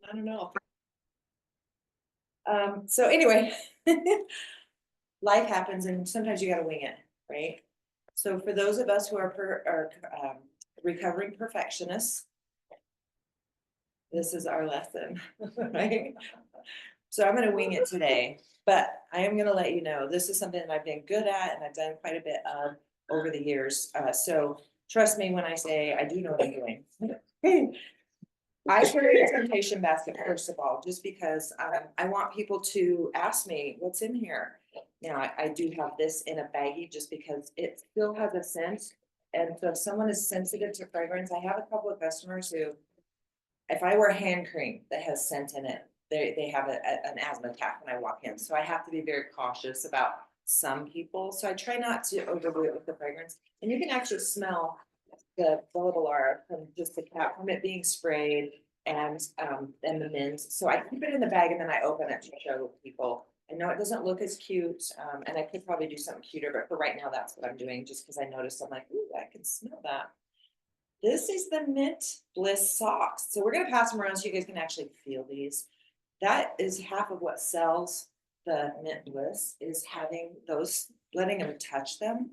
I don't know. So anyway, life happens and sometimes you gotta wing it, right? So for those of us who are recovering perfectionists, this is our lesson, right? So I'm gonna wing it today, but I am gonna let you know, this is something that I've been good at and I've done quite a bit of over the years. So trust me when I say I do know what I'm doing. I carry a temptation basket first of all, just because I want people to ask me what's in here. Now, I do have this in a baggie just because it still has a scent. And so if someone is sensitive to fragrance, I have a couple of customers who, if I wear hand cream that has scent in it, they have an asthma attack when I walk in. So I have to be very cautious about some people. So I try not to overdo it with the fragrance. And you can actually smell the Bolivar from just the cap from it being sprayed and the mint. So I keep it in the bag and then I open it to show people. I know it doesn't look as cute, and I could probably do something cuter, but for right now, that's what I'm doing, just because I noticed I'm like, ooh, I can smell that. This is the Mint Bliss socks. So we're gonna pass them around so you guys can actually feel these. That is half of what sells the Mint Bliss is having those, letting them touch them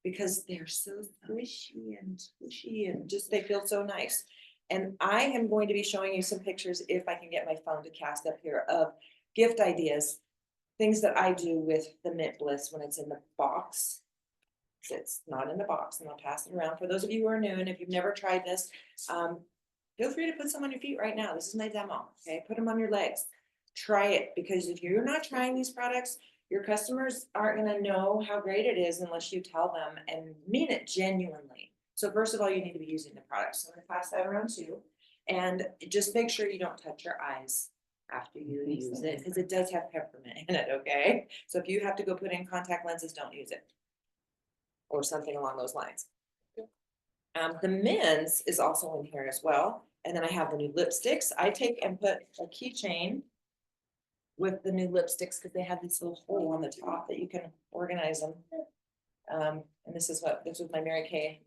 because they're so squishy and just they feel so nice. And I am going to be showing you some pictures if I can get my phone to cast up here of gift ideas, things that I do with the Mint Bliss when it's in the box. It's not in the box and I'll pass it around. For those of you who are new and if you've never tried this, feel free to put some on your feet right now. This is my demo, okay? Put them on your legs. Try it because if you're not trying these products, your customers aren't gonna know how great it is unless you tell them and mean it genuinely. So first of all, you need to be using the product. So I'm gonna pass that around too. And just make sure you don't touch your eyes after you use it because it does have peppermint in it, okay? So if you have to go put in contact lenses, don't use it or something along those lines. The men's is also in here as well. And then I have the new lipsticks. I take and put a keychain with the new lipsticks because they have this little hole on the top that you can organize them. And this is my Mary Kay.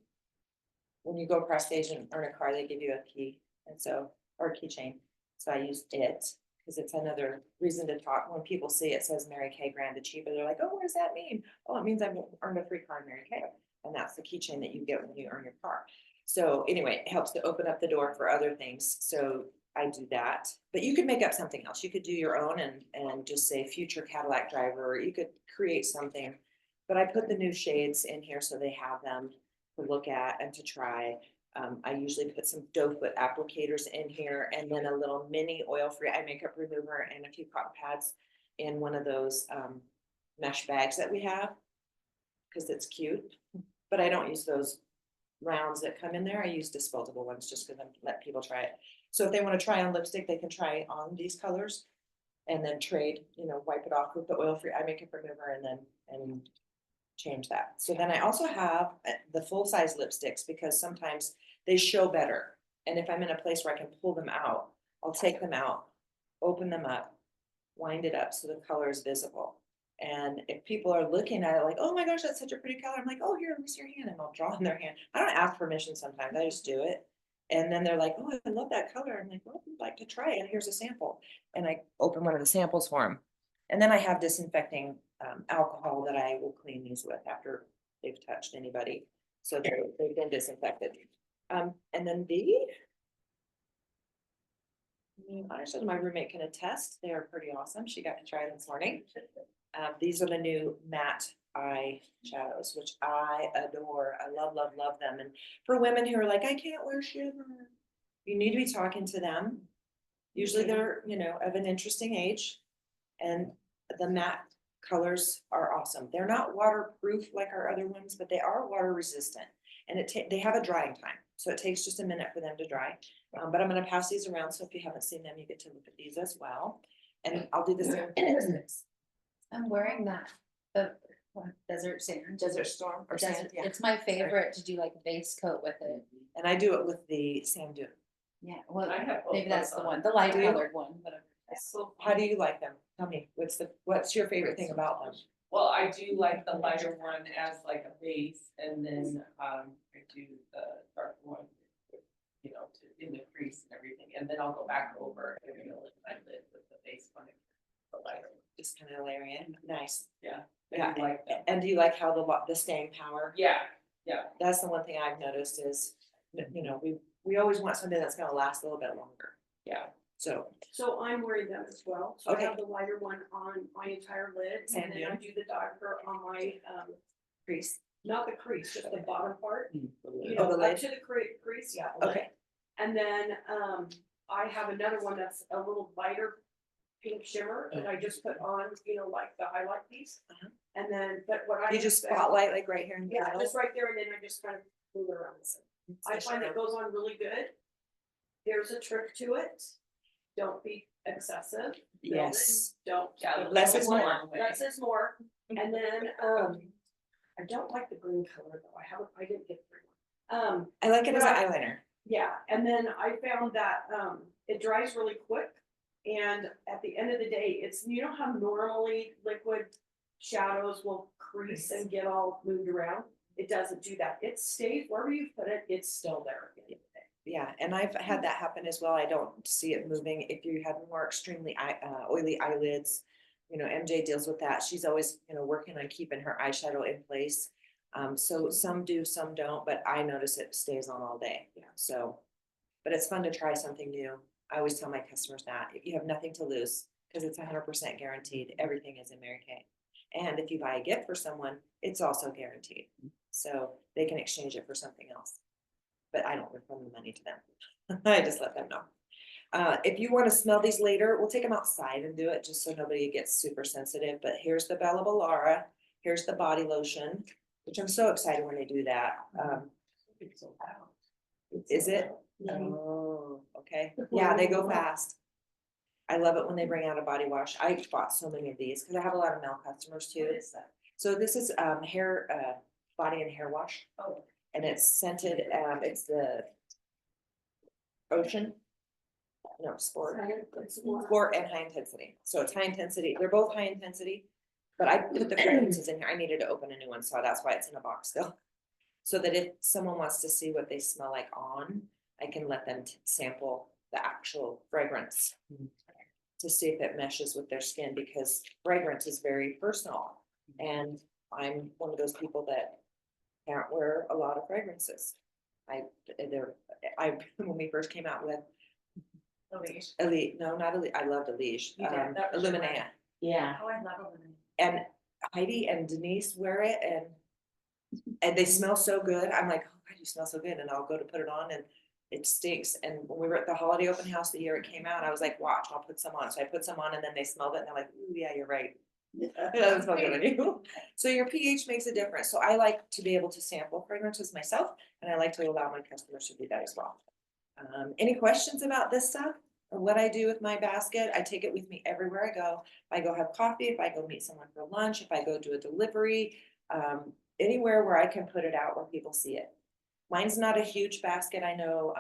When you go across stage and earn a car, they give you a key and so, or a keychain. So I use it because it's another reason to talk. When people see it says Mary Kay branded cheaper, they're like, oh, what does that mean? Oh, it means I've earned a free car in Mary Kay. And that's the keychain that you get when you earn your car. So anyway, it helps to open up the door for other things. So I do that, but you could make up something else. You could do your own and just say future Cadillac driver, or you could create something. But I put the new shades in here so they have them to look at and to try. I usually put some doe foot applicators in here and then a little mini oil-free eye makeup remover and a few cotton pads in one of those mesh bags that we have because it's cute. But I don't use those rounds that come in there. I use disposable ones just because I let people try it. So if they want to try on lipstick, they can try on these colors and then trade, wipe it off with the oil-free eye makeup remover and change that. So then I also have the full-size lipsticks because sometimes they show better. And if I'm in a place where I can pull them out, I'll take them out, open them up, wind it up so the color is visible. And if people are looking at it like, oh my gosh, that's such a pretty color, I'm like, oh, here, let me see your hand. And I'll draw in their hand. I don't ask permission sometimes, I just do it. And then they're like, oh, I love that color. I'm like, well, I'd like to try it. Here's a sample. And I open one of the samples for them. And then I have disinfecting alcohol that I will clean these with after they've touched anybody. So they've been disinfected. And then I said my roommate can attest. They are pretty awesome. She got to try it this morning. These are the new matte eye shadows, which I adore. I love, love, love them. And for women who are like, I can't wear shimmer, you need to be talking to them. Usually they're, of an interesting age. And the matte colors are awesome. They're not waterproof like our other ones, but they are water resistant. And they have a drying time. So it takes just a minute for them to dry. But I'm going to pass these around. So if you haven't seen them, you get to look at these as well. And I'll do the same thing. I'm wearing that, the Desert Sand. Desert Storm or Desert, Sand, yeah. It's my favorite to do like a base coat with it. And I do it with the Sand Dune. Yeah, well, I have both maybe that's those the on. one, the light Do you? colored one, but So, How do you like them? Tell me, what's your favorite thing about them? well, I do like the lighter one as like a base, and then I do the dark one, to in the crease and everything, and then I'll go back over and fill in my lid with the base one. The lighter, Just kind of layer in, nice. yeah. Yeah, I like that. And do you like how the staying power? Yeah, That's the one thing I've noticed is, you know, we always want something that's gonna last a little bit longer, yeah. so. So I'm wearing them as well, so I Okay. have the lighter one on my entire lid, Same and then here. I do the darker on my, Crease. not the crease, just the bottom part. You Oh, know, the up lid? to the crease, yeah. the lid. Okay, And then, I have another one that's a little lighter pink shimmer that I just put on, you know, like the highlight piece. Uh-huh. And then, but what I. you just have found- spotlight like right here in the Yeah, middle. just right there, and then I just kind of move it around. I find it goes on really good. There's a trick to it. Don't be excessive. Build it. Yes. Don't. Yeah, less is don't- more. Less is more. And then, I don't like the green color though. I didn't get the green one. I like it as an Right. eyeliner. Yeah, and then I found that, it dries really quick. And at the end of the day, it's, you know how normally liquid shadows will crease and get all moved around? It doesn't do that. It stays wherever you put it, it's still there. at the end of the day. Yeah, and I've had that happen as well. I don't see it moving. If you have more extremely oily eyelids, you know, MJ deals with that. She's always, you know, working on keeping her eyeshadow in place. So some do, some don't, but I notice it stays on all day. Yeah. So, but it's fun to try something new. I always tell my customers that if you have nothing to lose, because it's 100% guaranteed, everything is in Mary Kay. And if you buy a gift for someone, it's also guaranteed. So they can exchange it for something else. But I don't refund the money to them. I just let them know. If you want to smell these later, we'll take them outside and do it just so nobody gets super sensitive. But here's the Bella Balara. Here's the body lotion, which I'm so excited when they do that. It's so loud. Is it? Oh, okay. Yeah, they go fast. I love it when they bring out a body wash. I bought so many of these because I have a lot of male customers too. What is that? So this is hair, body and hair wash. Oh, And it's scented, it's the Ocean. No, Sport. Sport and high intensity. So it's high intensity. They're both high intensity. But I put the fragrances in here. I needed to open a new one, so that's why it's in a box still. So that if someone wants to see what they smell like on, I can let them sample the actual fragrance. To see if it meshes with their skin, because fragrance is very personal. And I'm one of those people that can't wear a lot of fragrances. When we first came out with Elite, no, not Elite, I loved Elite, You did, that was your Illuminea. Yeah. oh, I love it. And Heidi and Denise wear it and they smell so good. I'm like, oh God, you smell so good. And I'll go to put it on and it stinks. And when we were at the holiday open house the year it came out, I was like, watch, I'll put some on. So I put some on and then they smelled it and they're like, ooh, yeah, you're right. It doesn't smell good on you. So your pH makes a difference. So I like to be able to sample fragrances myself and I like to allow my customers to do that as well. Any questions about this stuff or what I do with my basket? I take it with me everywhere I go. If I go have coffee, if I go meet someone for lunch, if I go do a delivery, anywhere where I can put it out where people see it. Mine's not a huge basket. I know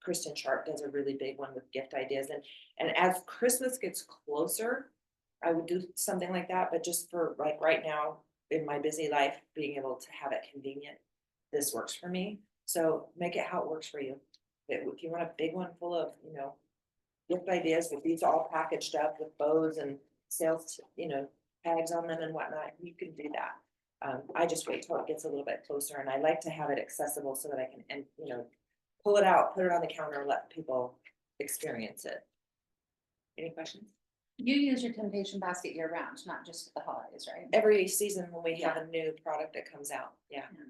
Kristen Sharp does a really big one with gift ideas. And as Christmas gets closer, I would do something like that. But just for like right now in my busy life, being able to have it convenient, this works for me. So make it how it works for you. If you want a big one full of, you know, gift ideas, with these all packaged up with bows and sales, you know, tags on them and whatnot, you can do that. I just wait till it gets a little bit closer and I like to have it accessible so that I can, and you know, pull it out, put it on the counter, and let people experience it. Any questions? You use your temptation basket year round, not just at the holidays, right? Every season when we have a new product that comes out, yeah. Yeah.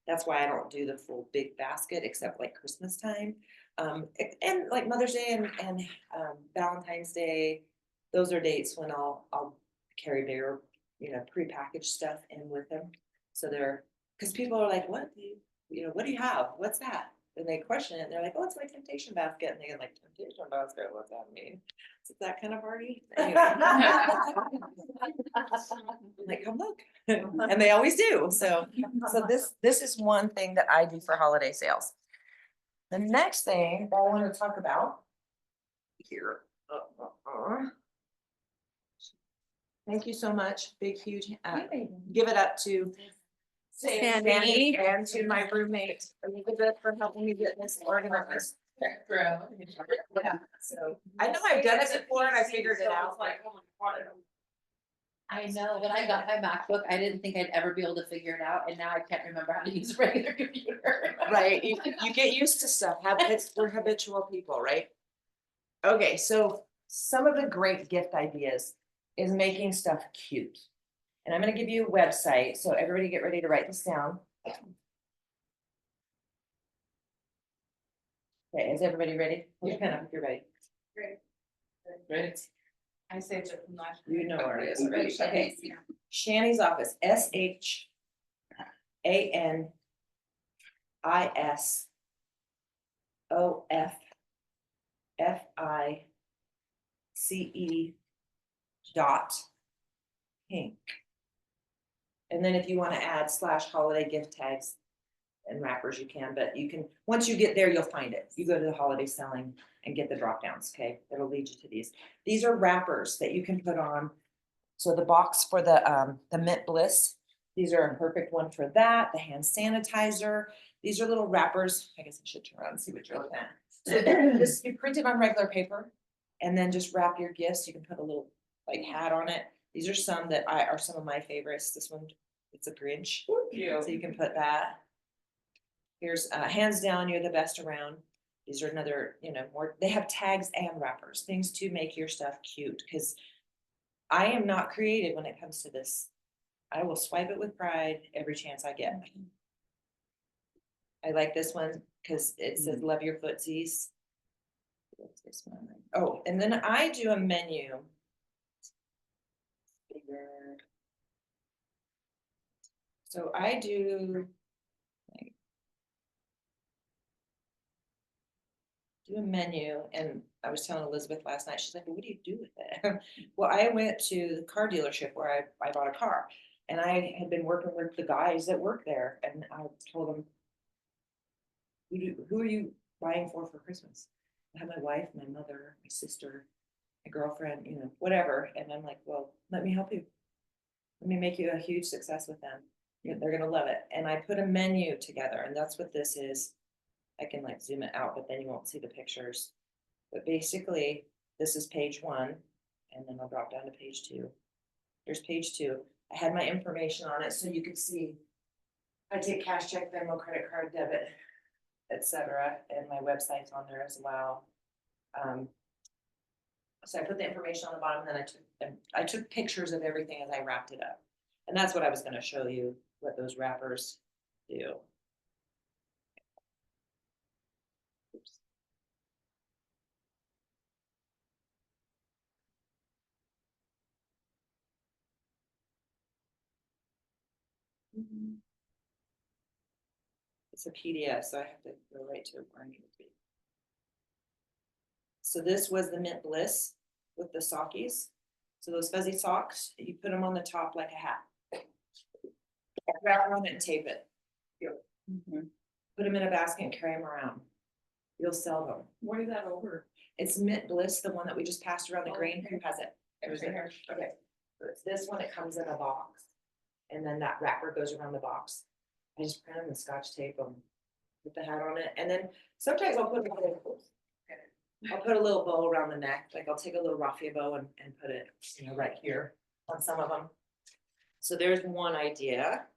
That's why I don't do the full big basket except like Christmas time. And like Mother's Day and Valentine's Day, those are dates when I'll carry bigger, you know, prepackaged stuff in with them. So because people are like, what do what do you have? What's that? And they question it and they're like, oh, it's my temptation basket. And they're like, temptation basket, what's that mean? Is it that kind of party? Anyway. I'm like, come look. And they always do. So this is one thing that I do for holiday sales. The next thing that I want to talk about here. Thank you so much. Big, huge, give it up to Sandy and to my roommate Elizabeth for helping me get this organized. Yeah, so I know I've done it before and I figured it So out. it's like, oh my God, I know, when I got my MacBook, I didn't think I'd ever be able to figure it out, and now I can't remember how to use a regular computer. Right, you get used to stuff, we're habitual people, right? Okay, so some of the great gift ideas is making stuff cute. And I'm gonna give you a website, so everybody get ready to write this down. Okay, is everybody ready? Hold your pen up if you're ready. Right. I saved it from last. You know where it is already, okay. Shani's office, SHANIS OFFICE.pink. And then if you want to add / holiday gift tags and wrappers, you can, but you can, once you get there, you'll find it. You go to the holiday selling and get the drop downs, okay? That'll lead you to these. These are wrappers that you can put on. So the box for the Mint Bliss, these are a perfect one for that. The hand sanitizer, these are little wrappers. I guess I should turn around and see what you're looking at. So this, you print it on regular paper and then just wrap your gifts. You can put a little like hat on it. These are some that are some of my favorites. This one, it's a Grinch, so you can put that. Here's hands down, you're the best around. These are another, more, they have tags and wrappers, things to make your stuff cute, because I am not creative when it comes to this. I will swipe it with pride every chance I get. I like this one because it says love your footsies. What's this one? Oh, and then I do a menu. Bigger. So I do a menu, and I was telling Elizabeth last night, she's like, well, what do you do with it? Well, I went to the car dealership where I bought a car, and I had been working with the guys that work there, and I told them, who are you buying for Christmas? I have my wife, my mother, my sister, my girlfriend, whatever, and I'm like, well, let me help you. Let me make you a huge success with them. They're gonna love it, and I put a menu together, and that's what this is. I can like zoom it out, but then you won't see the pictures. But basically, this is page 1, and then I'll drop down to page 2. Here's page 2. I had my information on it so you could see. I take cash, check, Venmo, credit card, debit, etc. And my website's on there as well. So I put the information on the bottom, and then I took pictures of everything as I wrapped it up. And that's what I was going to show you, what those wrappers do. Oops. It's a PDF, so I have to go right to where I need to be. So this was the Mint Bliss with the sockies. So those fuzzy socks, you put them on the top like a hat. Wrap around it and tape it. Put them in a basket and carry them around. You'll sell them. What is that over? It's Mint Bliss, the one that we just passed around the Oh, green. okay. Who has it? Right here. Okay. So it's this one, it comes in a box. And then that wrapper goes around the box. I just print them and scotch tape them. Put the hat on it. And then sometimes I'll put a little bow around the neck. Like I'll take a little raffia bow and put it, right here on some of them. So there's one idea.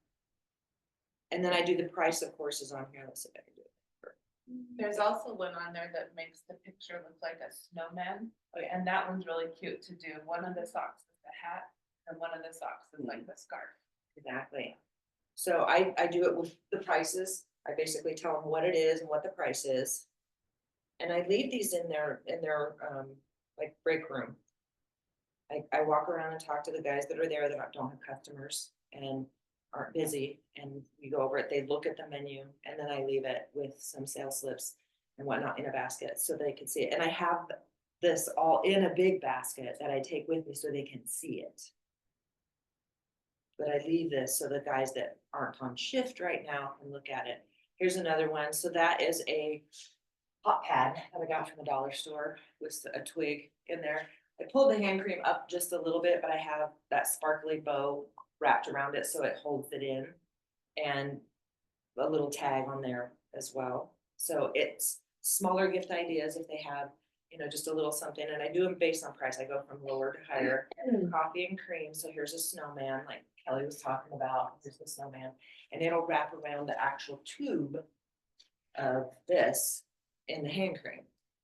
And then I do the price of courses on here. Let's see if I can do it. There's also one on there that makes the picture look like a snowman. Oh, yeah, and that one's really cute to do. One of the socks is the hat, and one of the socks is like the scarf. Exactly. So I do it with the prices. I basically tell them what it is and what the price is. And I leave these in their like break room. I walk around and talk to the guys that are there that don't have customers and aren't busy, and we go over it. They look at the menu, and then I leave it with some sales slips and whatnot in a basket so they can see it. And I have this all in a big basket that I take with me so they can see it. But I leave this so the guys that aren't on shift right now can look at it. Here's another one. So that is a hot pad that I got from the dollar store with a twig in there. I pulled the hand cream up just a little bit, but I have that sparkly bow wrapped around it so it holds it in, and a little tag on there as well. So it's smaller gift ideas if they have, you know, just a little something, and I do them based on price, I go from lower to higher. Coffee and cream, so here's a snowman, like Kelly was talking about, here's the snowman, and it'll wrap around the actual tube of this in the hand cream.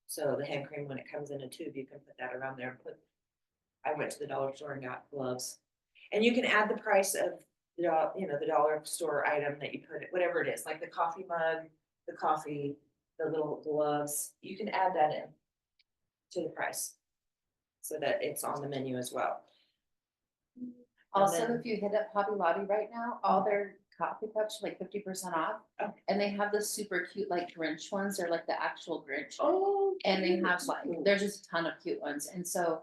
So the hand cream, when it comes in a tube, you can put that around there and put. I went to the dollar store and got gloves. And you can add the price of, you know, the dollar store item that you put, whatever it is, like the coffee mug, the coffee, the little gloves, you can add that in to the price. So that it's on the menu as well. Also, then- if you hit up Hobby Lobby right now, all their coffee cups are like 50% off. Oh. And they have the super cute like Grinch ones, they're like the actual Grinch. Oh. And they have like, there's just a ton of cute ones, and so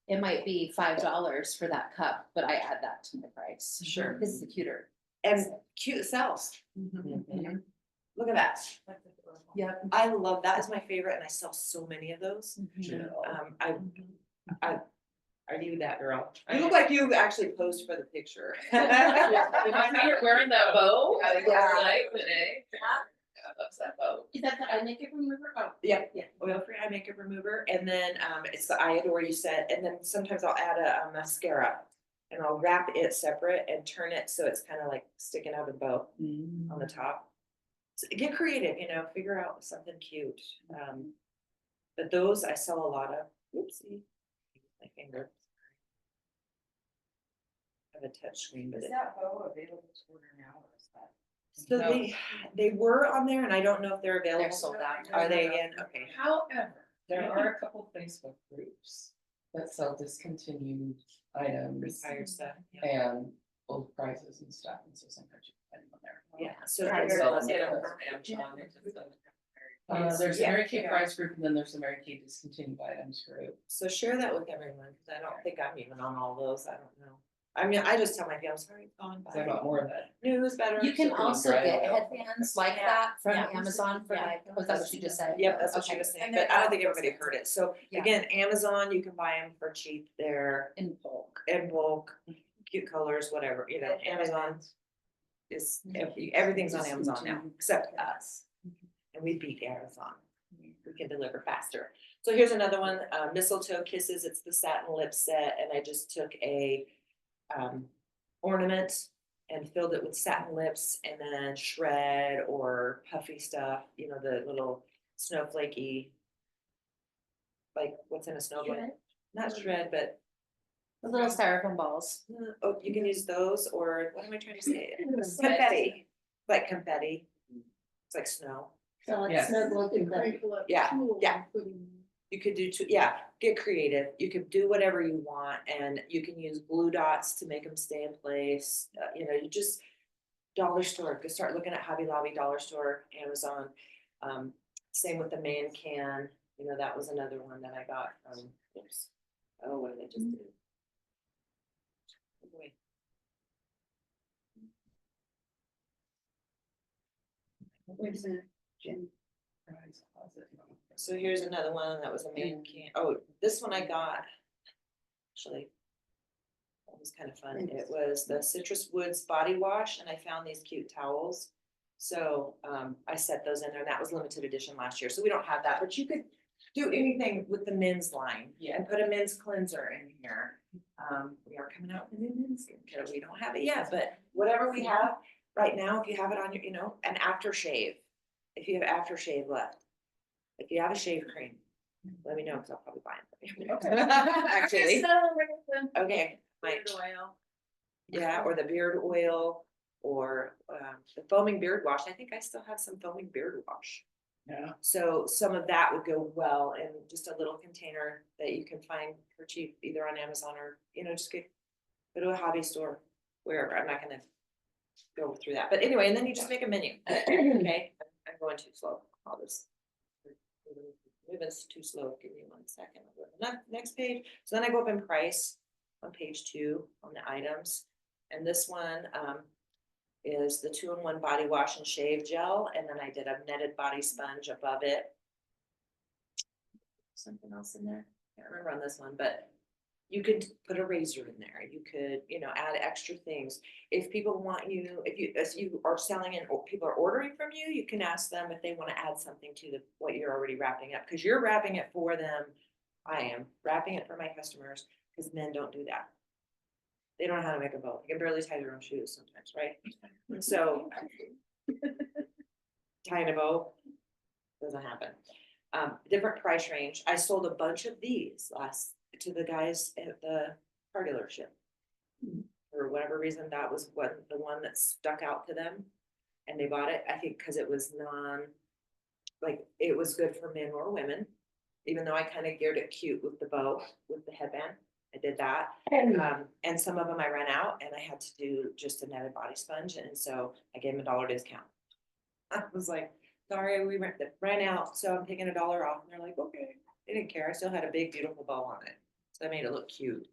it might be $5 for that cup, but I add that to my price. Sure. Because it's the cuter. And cute sells. Mhm. Look at that. That's adorable. Yep. I love, that is my favorite, and I sell so many of those. Are you that girl? You look like you actually posed for the picture. You're wearing that bow. Yeah. Today. I love that bow. Is that the eye makeup remover? Oh. Yeah, oil-free eye makeup remover, and then it's the I Adore You set, and then sometimes I'll add a mascara. And I'll wrap it separate and turn it so it's kind of like sticking out of the bow on the top. So get creative, you know, figure out something cute. But those I sell a lot of. Oopsie. My finger. I have a touch screen, but Is it. that bow available to order now or is that? So No. they were on there, and I don't know if they're available. They're sold out. Are they again? Okay. However, there are a couple Facebook groups that sell discontinued items Retired stuff. Yeah. and old prices and stuff, and so sometimes you can find them on there. Yeah, so I they're- sell them from Amazon. There's the Mary Kay Price group, and then there's the Mary Kay Discontinued Items group. so share that with everyone, because I don't think I'm even on all those. I don't know. I mean, I just tell my family, I'm sorry, it's gone. 'Cause I got more of that. News better. You can So also dry get oil. headbands like Yeah. that from Yeah. Amazon for Yeah. like, was that what you just said? Yep, that's what she Okay. was saying, And but they're I don't not think everybody heard it. So Yeah. again, Amazon, you can buy them for cheap. They're In bulk. in bulk, cute colors, whatever, you know, Amazon is, everything's on Amazon now, except us. And we beat Amazon. We can deliver faster. So here's another one, Mistletoe Kisses. It's the satin lip set, and I just took a ornament and filled it with satin lips, and then shred or puffy stuff, you know, the little snowflakey. Like what's in a snowflake? Not shred, but The little styrofoam balls. oh, you can use those, or what am I trying to say? Confetti, like confetti. It's like snow. So like Yes. snowball Yeah, yeah. You could do two, yeah, get creative. You could do whatever you want, and you can use glue dots to make them stay in place. You know, you just dollar store, go start looking at Hobby Lobby, dollar store, Amazon. Same with the man can, you know, that was another one that I got from, oops. Oh, what did I just do? Wait. Where's the gym? Price closet. So here's another one that was a man can, oh, this one I got. Actually. That was kind of fun. It was the Citrus Woods body wash, and I found these cute towels. So I set those in there, and that was limited edition last year, so we don't have that, but you could do anything with the men's line. Yeah. And put a men's cleanser in here. We are coming out with a new men's skincare. We don't have it yet, but whatever we have right now, if you have it on your, you know, an aftershave. If you have aftershave left. If you have a shave cream, let me know, because I'll probably buy it. Actually, okay, might, yeah, or the beard oil, or the foaming beard wash. I think I still have some foaming beard wash. Yeah. So some of that would go well in just a little container that you can find for cheap, either on Amazon or, you know, just go to a hobby store, wherever. I'm not gonna go through that, but anyway, and then you just make a menu. Okay, I'm going too slow. All this. Moving too slow. Give me 1 second. I'll go to the next page. So then I go up in price on page 2 on the items, and this one is the 2-in-1 body wash and shave gel, and then I did a netted body sponge above it. Something else in there, can't remember on this one, but You could put a razor in there, you could, add extra things. If people want you, as you are selling and people are ordering from you, you can ask them if they wanna add something to what you're already wrapping up, cause you're wrapping it for them. I am wrapping it for my customers, cause men don't do that. They don't know how to make a bow, they can barely tie their own shoes sometimes, right? So. Tying a bow doesn't happen. Different price range. I sold a bunch of these to the guys at the car dealership. For whatever reason, that was the one that stuck out to them. And they bought it, I think, because it was it was good for men or women. Even though I kind of geared it cute with the bow, with the headband. I did that. And some of them I ran out and I had to do just a netted body sponge. And so I gave them $1 discount. I was like, sorry, we ran out, so I'm taking $1 off. And they're like, okay. They didn't care. I still had a big, beautiful bow on it. So I made it look cute.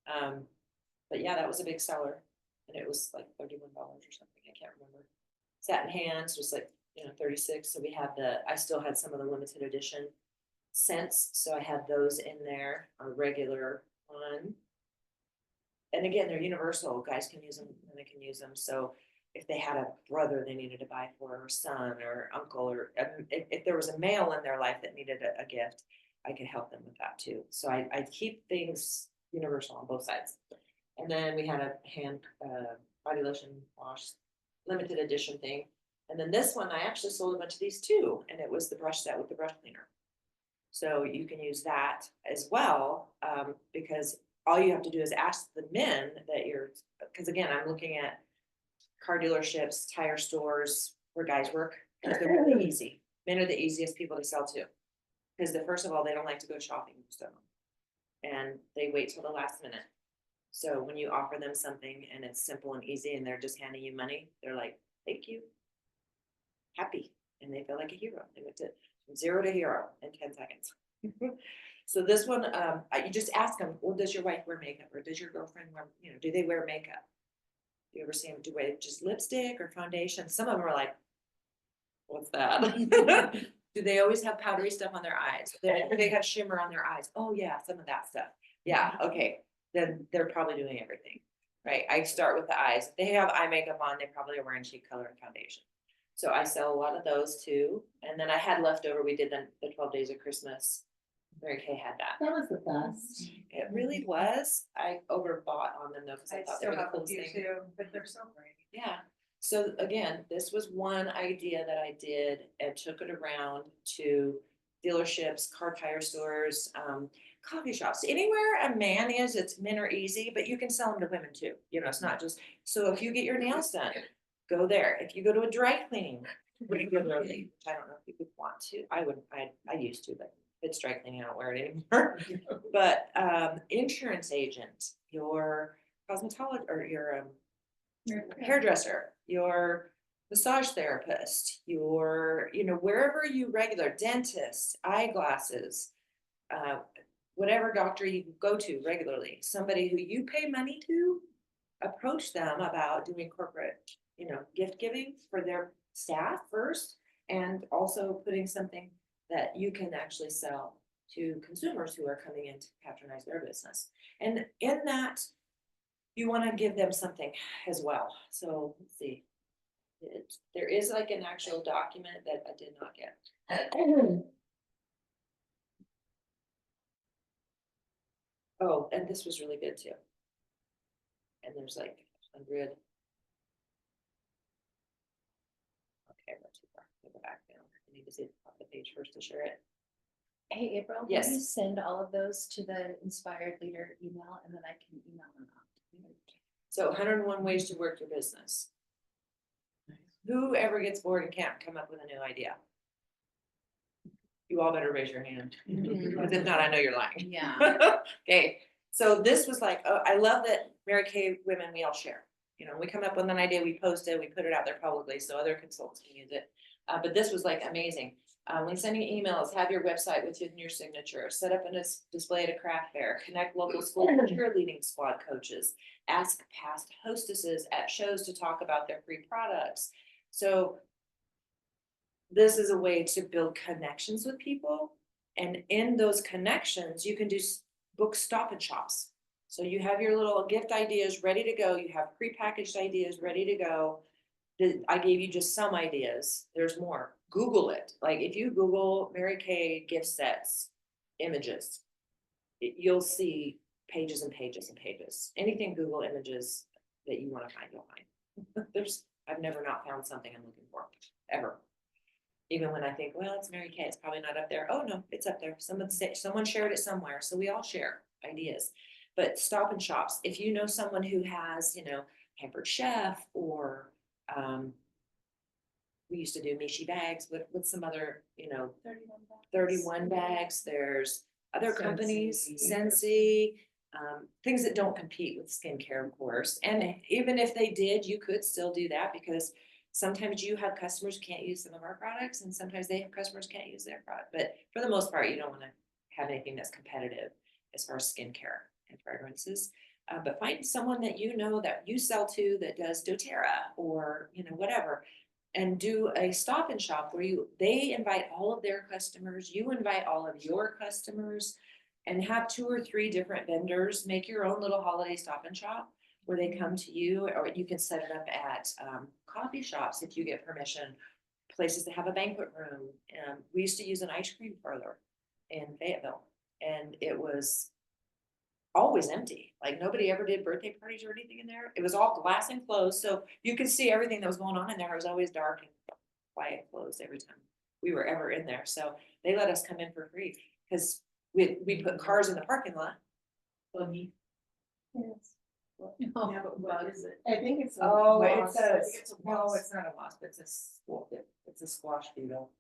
But yeah, that was a big seller. And it was like $31 or something. I can't remember. Satin hands was like, 36. So we had I still had some of the limited edition scents. So I had those in there, a regular one. And again, they're universal. Guys can use them, women can use them. So if they had a brother they needed to buy for, or son or uncle, or if there was a male in their life that needed a gift, I could help them with that too. So I keep things universal on both sides. And then we had a hand body lotion wash, limited edition thing. And then this one, I actually sold a bunch of these too. And it was the brush set with the brush cleaner. So you can use that as well, because all you have to do is ask the men because again, I'm looking at car dealerships, tire stores where guys work, because they're really easy. Men are the easiest people to sell to. Because first of all, they don't like to go shopping, most of them. And they wait till the last minute. So when you offer them something and it's simple and easy and they're just handing you money, they're like, thank you. Happy. And they feel like a hero. They went from 0 to hero in 10 seconds. So this one, you just ask them, well, does your wife wear makeup? Or does your girlfriend wear, do they wear makeup? You ever see them do just lipstick or foundation? Some of them are like, what's that? Do they always have powdery stuff on their eyes? Do they have shimmer on their eyes? Oh yeah, some of that stuff. Yeah, okay. Then they're probably doing everything, right? I start with the eyes. If they have eye makeup on, they probably are wearing cheek color and foundation. So I sell a lot of those too. And then I had leftover, we did the 12 days of Christmas. Mary Kay had that. That was the best. It really was. I overbought on them though, because I thought they were the coolest thing. But they're so great. Yeah. So again, this was one idea that I did and took it around to dealerships, car tire stores, coffee shops, anywhere a man is, men are easy, but you can sell them to women too. It's not just, so if you get your nails done, go there. If you go to a dry cleaning regularly, which I don't know if you would want to, I used to, but if it's dry cleaning, I don't wear it anymore. But insurance agent, your cosmetologist or your hairdresser, your massage therapist, your, wherever you regular dentist, eyeglasses, whatever doctor you go to regularly, somebody who you pay money to, approach them about doing corporate, gift giving for their staff first, and also putting something that you can actually sell to consumers who are coming in to patronize their business. And in that, you want to give them something as well. So let's see. There is like an actual document that I did not get. Oh, and this was really good too. And there's like 100. Okay, I'm not too far. I'll go back down. I need to see the page first to share it. Hey, April, Yes. can you send all of those to the Inspired Leader email and then I can email them out? So 101 ways to work your business. Whoever gets bored and can't come up with a new idea? You all better raise your hand. Because if not, I know you're lying. Yeah. Okay, so this was like, I love that Mary Kay women, we all share. We come up with an idea, we post it, we put it out there publicly so other consultants can use it. But this was like amazing. When sending emails, have your website with your signature, set up a display at a craft fair, connect local school cheerleading squad coaches, ask past hostesses at shows to talk about their free products. So this is a way to build connections with people. And in those connections, you can do book stop and shops. So you have your little gift ideas ready to go, you have prepackaged ideas ready to go. I gave you just some ideas, there's more, Google it, like if you Google Mary Kay gift sets, images. You'll see pages and pages and pages, anything Google images that you wanna find, you'll find. I've never not found something I'm looking for, ever. Even when I think, well, it's Mary Kay, it's probably not up there. Oh, no, it's up there. Someone shared it somewhere. So we all share ideas. But Stop and Shops, if you know someone who has, Pampered Chef or we used to do Mishi bags with some other, 31 bags. There's other companies, Scentsy, things that don't compete with skincare, of course. And even if they did, you could still do that because sometimes you have customers who can't use some of our products and sometimes they have customers who can't use their product. But for the most part, you don't want to have anything that's competitive as far as skincare and fragrances. But find someone that you know that you sell to that does doTERRA or, whatever. And do a Stop and Shop where they invite all of their customers, you invite all of your customers. And have 2 or 3 different vendors, make your own little holiday Stop and Shop where they come to you, or you can set it up at coffee shops if you get permission, places that have a banquet room. We used to use an ice cream parlor in Fayetteville, and it was always empty. Like nobody ever did birthday parties or anything in there. It was all glass enclosed, so you could see everything that was going on in there. It was always dark and quiet, closed every time we were ever in there. So they let us come in for free because we put cars in the parking lot. Yeah, but what is it? I think it's. Oh, it's a, it's a no, wasp. it's not a wasp, it's a squash beetle.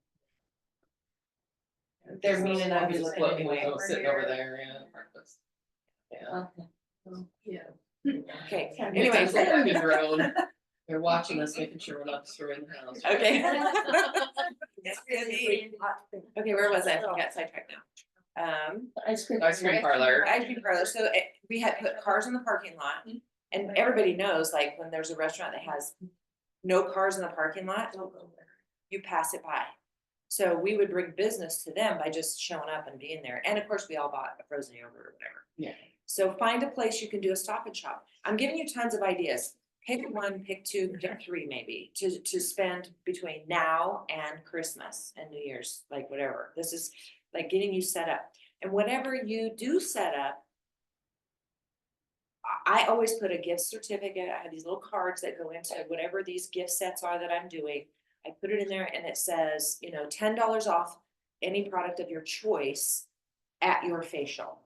They're Just mean a enough little to Just let floating me away, over sitting here. over there, yeah, breakfast. Yeah. Okay. Okay, Anyway, anyway. drone. They're watching us, making sure we're not destroying the house. Okay. Okay, where was I? I got sidetracked now. Ice cream. Ice cream parlor. Ice cream parlor, so we had put cars in the parking lot, and everybody knows, like, when there's a restaurant that has no cars in the parking lot, you pass it by. So we would bring business to them by just showing up and being there, and of course, we all bought a frozen yogurt or whatever. Yeah. So find a place you can do a Stop and Shop. I'm giving you tons of ideas. Pick 1, pick 2, pick 3 maybe to spend between now and Christmas and New Year's, like whatever. This is like getting you set up. And whatever you do set up, I always put a gift certificate. I have these little cards that go into whatever these gift sets are that I'm doing. I put it in there and it says, $10 off any product of your choice at your facial.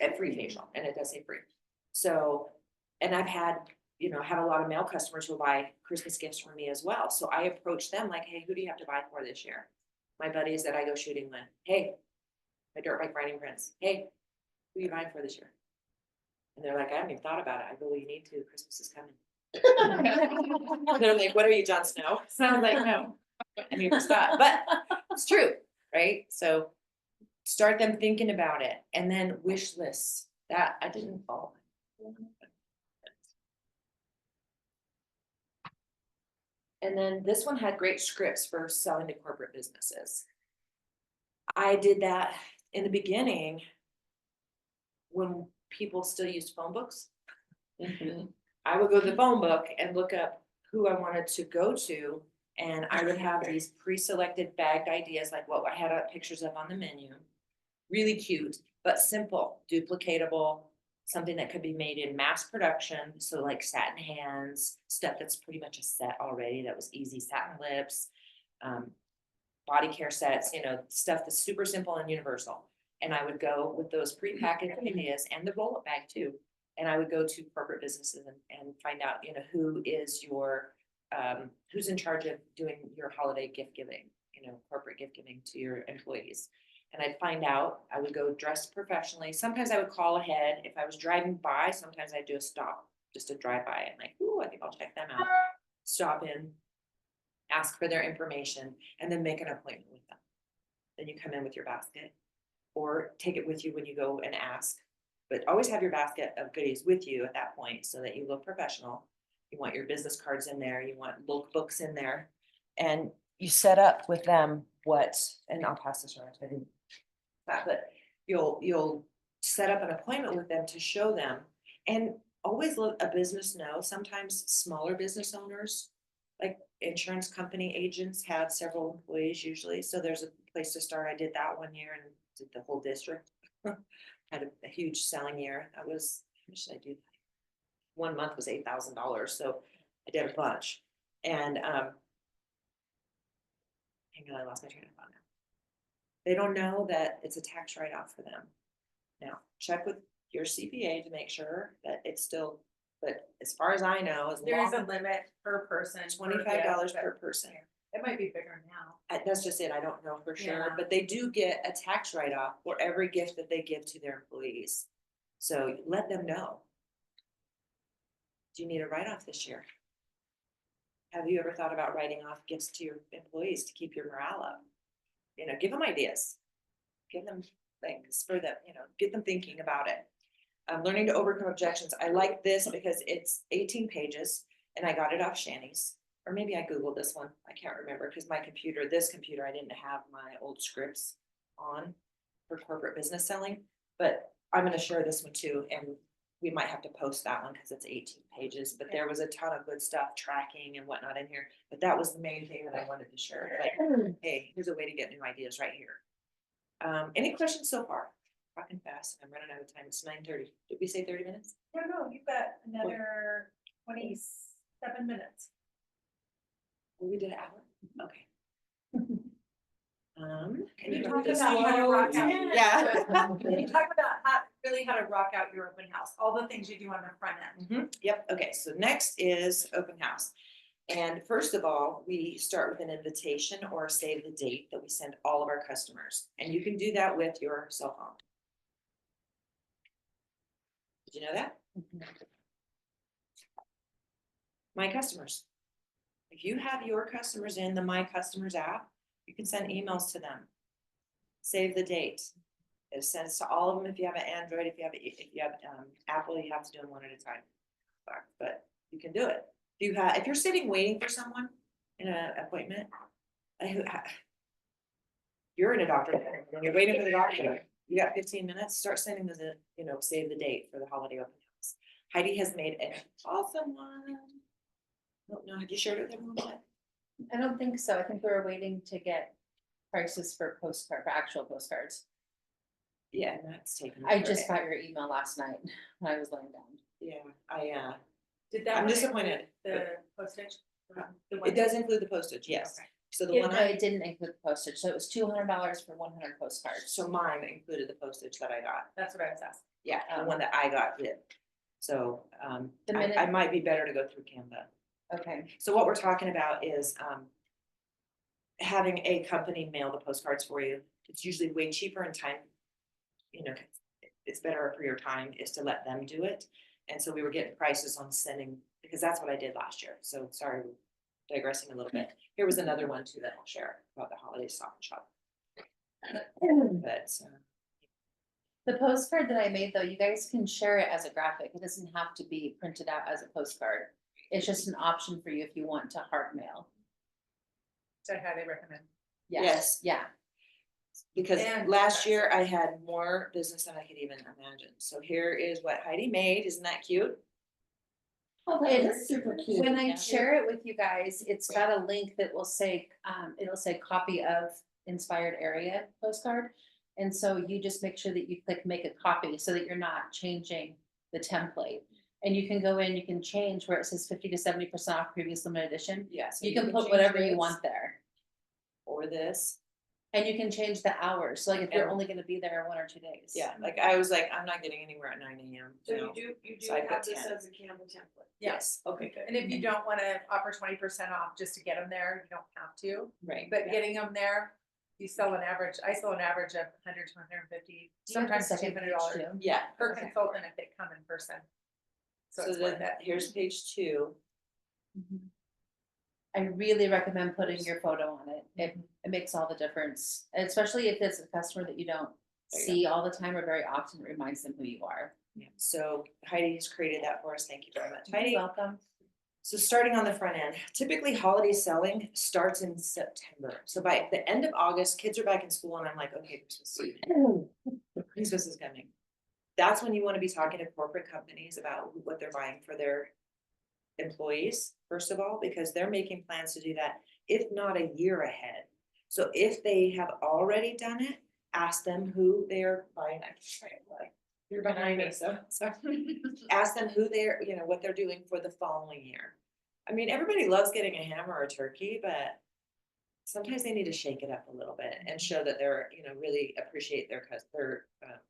At free facial, and it does say free. So, and I've had, have a lot of male customers who buy Christmas gifts for me as well. So I approach them like, hey, who do you have to buy for this year? My buddies that I go shooting with. Hey, my dirt bike riding friends. Hey, who are you buying for this year? And they're like, I haven't even thought about it. I go, well, you need to. Christmas is coming. They're like, what are you, Jon Snow? So I was like, no. I mean, it's not, but it's true, right? So start them thinking about it, and then wish lists. That I didn't follow. And then this one had great scripts for selling to corporate businesses. I did that in the beginning when people still used phone books. Mhm. I would go to the phone book and look up who I wanted to go to, and I would have these pre-selected bagged ideas like what I had pictures of on the menu. Really cute, but simple, duplicatable, something that could be made in mass production. So like satin hands, stuff that's pretty much a set already, that was easy, satin lips, body care sets, stuff that's super simple and universal. And I would go with those prepackaged ideas and the roll-up bag too. And I would go to corporate businesses and find out, who is your, who's in charge of doing your holiday gift giving, corporate gift giving to your employees. And I'd find out, I would go dressed professionally. Sometimes I would call ahead. If I was driving by, sometimes I'd do a stop, just a drive by and like, ooh, I think I'll check them out. Stop in, ask for their information, and then make an appointment with them. Then you come in with your basket or take it with you when you go and ask. But always have your basket of goodies with you at that point so that you look professional. You want your business cards in there. You want lookbooks in there. And you set up with them and I'll pass this around. I didn't. But you'll set up an appointment with them to show them. And always let a business know, sometimes smaller business owners, like insurance company agents have several employees usually, so there's a place to start. I did that one year and did the whole district. Had a huge selling year. That was, how much did I do? 1 month was $8,000, so I did a bunch. And hang on, I lost my train of thought now. They don't know that it's a tax write-off for them. Now, check with your CPA to make sure that it's still, but as far as I know, as There is a long limit per person. per $25 gift, per but person. It might be bigger now. That's just it. I don't know for sure, Yeah. but they do get a tax write-off for every gift that they give to their employees. So let them know. Do you need a write-off this year? Have you ever thought about writing off gifts to your employees to keep your morale up? You know, give them ideas. Give them things for them, you know, get them thinking about it. Learning to overcome objections. I like this because it's 18 pages and I got it off Shani's. Or maybe I Googled this one. I can't remember because my computer, this computer, I didn't have my old scripts on for corporate business selling. But I'm gonna share this one too, and we might have to post that one because it's 18 pages, but there was a ton of good stuff, tracking and whatnot in here. But that was the main thing that I wanted to share. Like, hey, here's a way to get new ideas right here. Any questions so far? Talking fast, I'm running out of time. It's 9:30. Did we say 30 minutes? No, you've got another 27 minutes. We did an hour? Okay. Can You you talked talk about how to rock out. Yeah. You talk about how to rock out your open house, all the things you do on the front end. Mhm. Yep, okay, so next is open house. And first of all, we start with an invitation or save the date that we send all of our customers. And you can do that with your cell phone. Did you know that? My customers. If you have your customers in the My Customers app, you can send emails to them. Save the date. It sends to all of them if you have an Android, if you have Apple, you have to do them one at a time. But you can do it. If you're sitting waiting for someone in an appointment, you're in a doctor, and you're waiting for the doctor, you got 15 minutes, start sending them the, save the date for the holiday open house. Heidi has made an awesome one. No, have you shared it with everyone yet? I don't think so. I think we were waiting to get prices for actual postcards. Yeah, and that's taken. I just forever. got your email last night when I was laying down. Yeah, Did that I'm one disappointed. include the postage? The one it does include the postage, yes. Okay. So the It, one no, I, it didn't include the postage, so it was $200 for 100 postcards. so mine included the postage that I got. That's what I was asking. Yeah, the one that I got did. So, The I minute- might be better to go through Canva. Okay, So what we're talking about is, having a company mail the postcards for you. It's usually way cheaper in time. It's better for your time is to let them do it. And so we were getting prices on sending, because that's what I did last year. So sorry, we're digressing a little bit. Here was another one too that I'll share about the holiday stop and shop. But, the postcard that I made though, you guys can share it as a graphic. It doesn't have to be printed out as a postcard. It's just an option for you if you want to hard mail. So I highly recommend. Yes. Yeah, because And last year I expensive. had more business than I could even imagine. So here is what Heidi made. Isn't that cute? it's super cute. when I Yeah. share it with you guys, it's got a link that will say, it'll say copy of inspired area postcard. And so you just make sure that you click make a copy so that you're not changing the template. And you can go in, you can change where it says 50 to 70% off previous limited edition. Yes. You can put whatever you want there. Or this. And you can change the hours. So like if you're And- only gonna be there 1 or 2 days. Yeah, like I was like, I'm not getting anywhere at 9 AM. So no. you do So I put have this 10. as a Canva template. Yes, okay, good. And if you don't wanna offer 20% off just to get them there, you don't have to, Right. but yeah. getting them there, I sell an average of 100 to 150, Do you have the sometimes second page $200 too? Yeah. per Okay. consultant if they come in person. So So it's worth then it. here's page 2. I really recommend putting your photo on it. It makes all the difference, and especially if it's a customer that you don't There you see all the time or very often, it reminds them who you are. Yeah. So Heidi has created that for us. Thank you very much. You're Heidi, welcome. so starting on the front end, typically holiday selling starts in September. So by the end of August, kids are back in school and I'm like, okay, Christmas is coming. That's when you wanna be talking to corporate companies about what they're buying for their employees, first of all, because they're making plans to do that, if not a year ahead. So if they have already done it, ask them who they're buying. You're behind me, so, ask them who they're, what they're doing for the following year. I mean, everybody loves getting a ham or a turkey, but sometimes they need to shake it up a little bit and show that they're, really appreciate their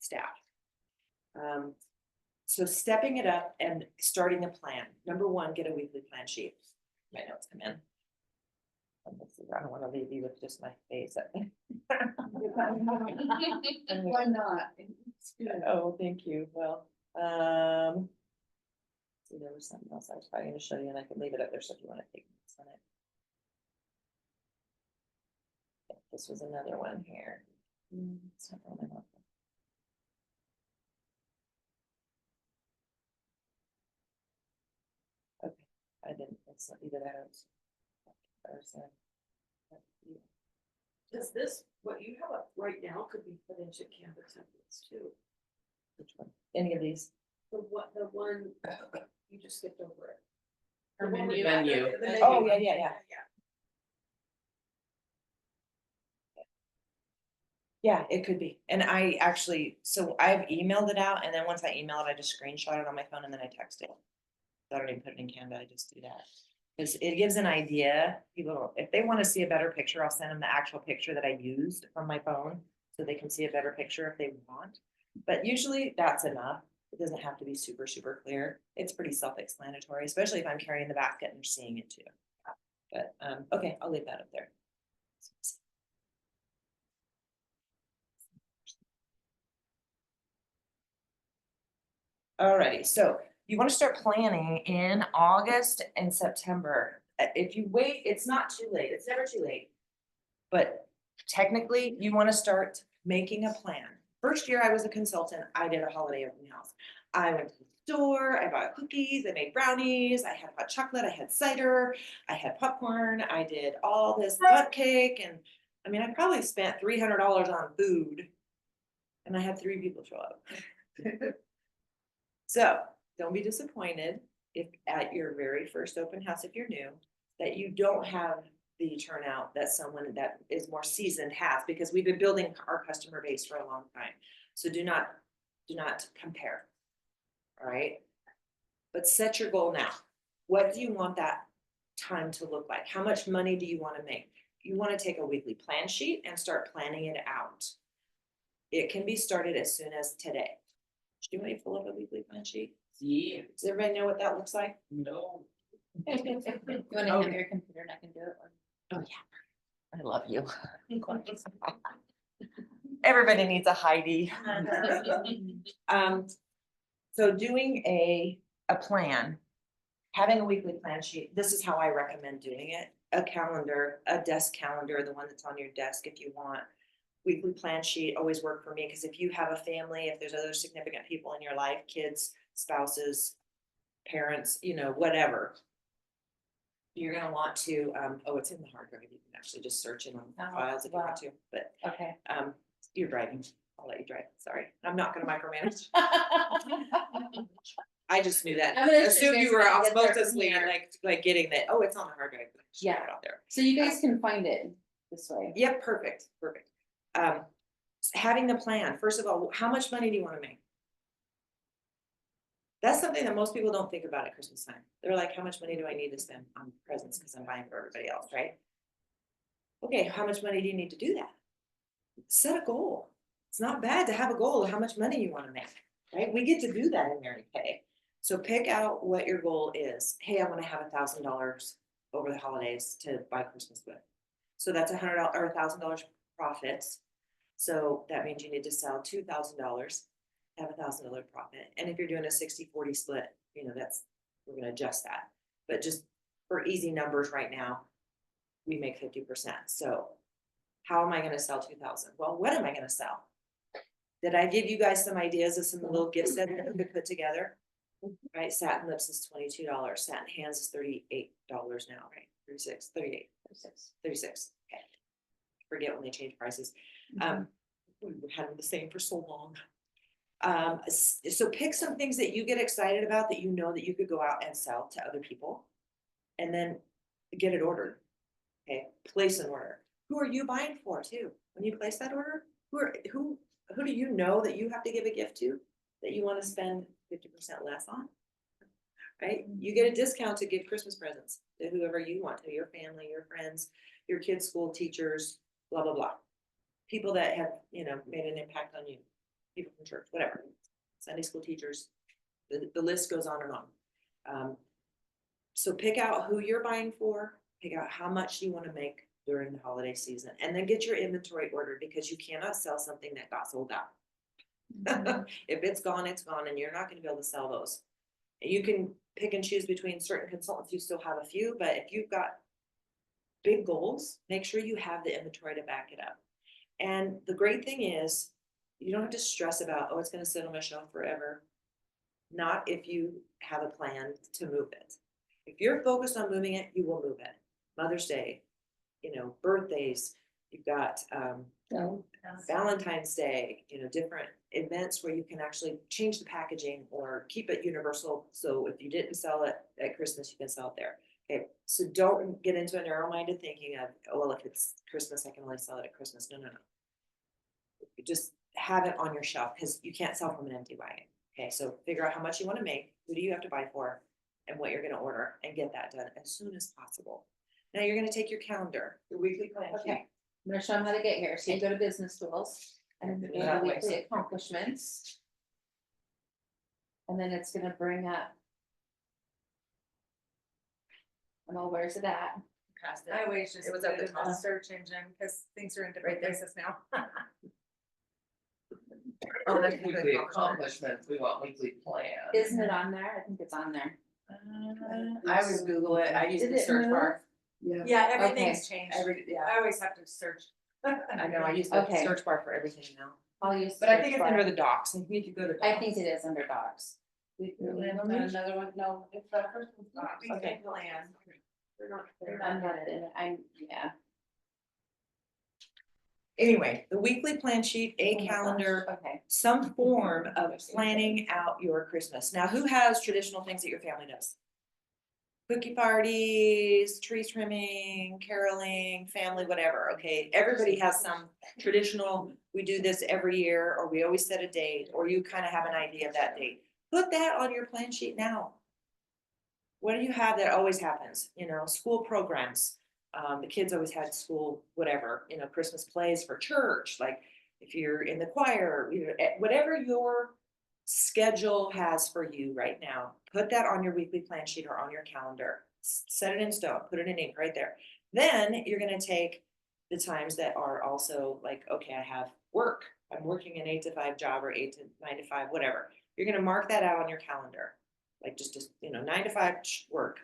staff. So stepping it up and starting a plan. Number one, get a weekly plan sheet. My notes come in. I don't wanna leave you with just my face. Why not? It's good. Oh, thank you. Well, see, there was something else I was probably gonna show you and I can leave it up there, so if you wanna take notes on it. This was another one here. It's not really helpful. Okay, I didn't, it's not either that or Does this, what you have up right now could be put into Canva templates too. which one? Any of these? The one, you just skipped over it. Or The one menu. with the- Menu. the menu. Oh, yeah. Yeah, it could be. And I actually, so I've emailed it out and then once I email it, I just screenshot it on my phone and then I text it. I don't even put it in Canva, I just do that. Cause it gives an idea, people, if they wanna see a better picture, I'll send them the actual picture that I used from my phone. So they can see a better picture if they want, but usually that's enough. It doesn't have to be super, super clear. It's pretty self-explanatory, especially if I'm carrying the basket and you're seeing it too. But, okay, I'll leave that up there. Alrighty, so you wanna start planning in August and September. If you wait, it's not too late, it's never too late. But technically, you wanna start making a plan. First year I was a consultant, I did a holiday open house. I went to the store, I bought cookies, I made brownies, I had hot chocolate, I had cider, I had popcorn, I did all this butt cake and, I mean, I probably spent $300 on food. And I had 3 people show up. So, don't be disappointed if at your very first open house, if you're new, that you don't have the turnout that someone that is more seasoned has, because we've been building our customer base for a long time. So do not compare. All right? But set your goal now. What do you want that time to look like? How much money do you want to make? You want to take a weekly plan sheet and start planning it out. It can be started as soon as today. Do you want to pull up a weekly plan sheet? Yeah, Does everybody know what that looks like? no. You wanna hand me your computer and I can do it? or- Oh, yeah. I love you. Everybody needs a Heidi. So doing a plan, having a weekly plan sheet, this is how I recommend doing it. A calendar, a desk calendar, the one that's on your desk if you want. Weekly plan sheet always work for me, because if you have a family, if there's other significant people in your life, kids, spouses, parents, whatever. You're gonna want to, it's in the hard drive, you can actually just search it on Oh, files if you want to, but, Okay. you're driving, I'll let you drive, sorry, I'm not gonna micromanage. I just knew that, I'm gonna assume you suggest were that you get supposed there to from sleep, here. like getting that, oh, it's on the hard drive. Just Yeah. put it out there. So you guys can find it this way. Yep, perfect. Having the plan, first of all, how much money do you wanna make? That's something that most people don't think about at Christmas time. They're like, how much money do I need to spend on presents, because I'm buying for everybody else, right? Okay, how much money do you need to do that? Set a goal. It's not bad to have a goal of how much money you wanna make, right? We get to do that in Mary Kay. So pick out what your goal is. Hey, I wanna have $1,000 over the holidays to buy Christmas with. So that's $100 or $1,000 profits. So that means you need to sell $2,000, have $1,000 profit. And if you're doing a 60-40 split, we're gonna adjust that. But just for easy numbers right now, we make 50%. So how am I gonna sell 2,000? Well, what am I gonna sell? Did I give you guys some ideas of some little gifts that we could put together? Right, satin lips is $22, satin hands is $38 now, right? 36, 38, 36, okay. Forget when they change prices. We had them the same for so long. So pick some things that you get excited about that you know that you could go out and sell to other people. And then get it ordered. Okay, place an order. Who are you buying for too? When you place that order, who do you know that you have to give a gift to? That you wanna spend 50% less on? Right? You get a discount to give Christmas presents to whoever you want to, your family, your friends, your kids' school teachers, blah, blah, blah. People that have, made an impact on you, people from church, whatever, Sunday school teachers, the list goes on and on. So pick out who you're buying for, pick out how much you wanna make during the holiday season, and then get your inventory ordered, because you cannot sell something that got sold out. If it's gone, and you're not gonna be able to sell those. You can pick and choose between certain consultants, you still have a few, but if you've got big goals, make sure you have the inventory to back it up. And the great thing is, you don't have to stress about, oh, it's gonna sit on my shelf forever. Not if you have a plan to move it. If you're focused on moving it, you will move it. Mother's Day, birthdays, you've got Valentine's Day, different events where you can actually change the packaging or keep it universal. So if you didn't sell it at Christmas, you can sell it there. Okay, so don't get into a narrow-minded thinking of, oh, well, if it's Christmas, I can only sell it at Christmas. No. You just have it on your shelf, because you can't sell from an empty wagon. Okay, so figure out how much you want to make, who do you have to buy for, and what you're going to order, and get that done as soon as possible. Now you're going to take your calendar, your weekly plan sheet. Okay, I'm gonna show them how to get here. So you go to business tools and then go to That way. weekly accomplishments. And then it's gonna bring up. Oh, where's it at? I always just It was put at the it in the top. search engine, because things are in different places now. Oh, that's Weekly accomplishments, we want weekly plan. Isn't it on there? I think it's on there. I always Google it. I use Did the it search move? bar. Yeah, everything's changed. Yeah, I always have to search. I know. I use the Okay. search bar for everything now. I'll use. But I search think it's bar. under the docs. I think you go to. I think it is under docs. Another one, no, it's that first one's not. Okay. Plan. I'm not in it. Yeah. Anyway, the weekly plan sheet, Oh a my gosh, calendar, Okay. some form of planning out your Christmas. Now, who has traditional things that your family does? Cookie parties, tree trimming, caroling, family, whatever, okay? Everybody has some traditional, we do this every year, or we always set a date, or you kind of have an idea of that date. Put that on your plan sheet now. What do you have that always happens? School programs. The kids always had school, whatever, Christmas plays for church, like if you're in the choir, whatever your schedule has for you right now, put that on your weekly plan sheet or on your calendar. Set it in stone, put it in ink right there. Then you're gonna take the times that are also like, okay, I have work. I'm working an 8 to 5 job, or 8 to 9 to 5, whatever. You're gonna mark that out on your calendar. Like just 9 to 5 work.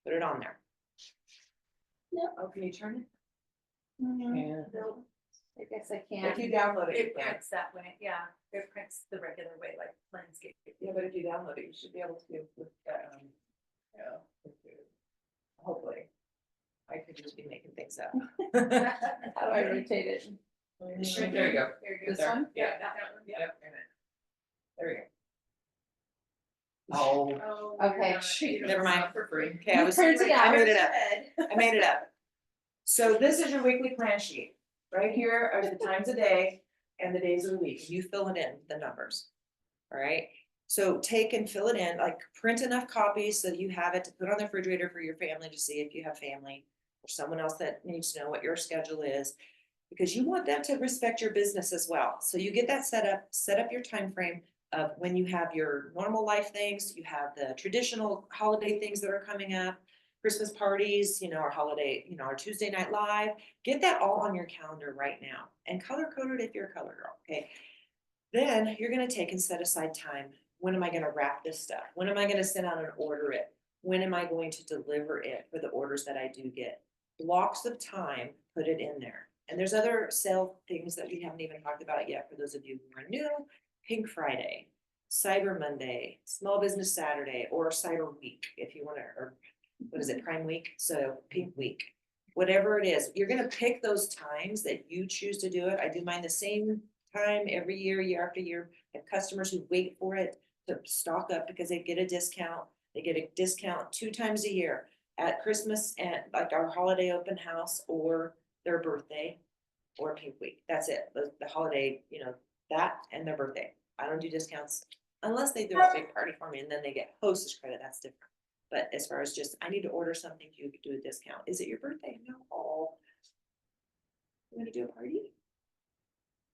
Put it on there. Oh, can you turn it? Yeah. I guess I If can. you download it, you It can. prints that way, yeah, it prints the regular way, like landscape. Yeah, but if you download it, you should be able to with yeah. Hopefully. I could just be making things up. How do I rotate it? There you go. This There. one? Yeah. That one, yeah. Yep, there we go. Oh. Oh. Okay. Never mind. For free. Okay, I You was, printed I out. made it up. I made it up. So this is your weekly plan sheet. Right here are the times of day and the days of the week. You fill it in, the numbers. All right, so take and fill it in, like print enough copies so you have it to put on the refrigerator for your family to see if you have family or someone else that needs to know what your schedule is. Because you want them to respect your business as well. So you get that set up your time frame of when you have your normal life things, you have the traditional holiday things that are coming up, Christmas parties, our holiday, our Tuesday night live. Get that all on your calendar right now and color code it if you're a color girl, okay? Then you're gonna take and set aside time. When am I gonna wrap this stuff? When am I gonna send out and order it? When am I going to deliver it for the orders that I do get? Blocks of time, put it in there. And there's other sale things that we haven't even talked about yet for those of you who are new. Pink Friday, Cyber Monday, Small Business Saturday, or Cyber Week, if you wanna, or what is it, Prime Week? So Pink Week, whatever it is, you're gonna pick those times that you choose to do it. I do mine the same time every year, year after year. Have customers who wait for it to stock up because they get a discount. They get a discount 2 times a year at Christmas and like our holiday open house or their birthday or Pink Week. That's it. The holiday, that and their birthday. I don't do discounts unless they do a big party for me and then they get hostess credit. That's different. But as far as just, I need to order something, you could do a discount. Is it your birthday? No. Oh. You wanna do a party?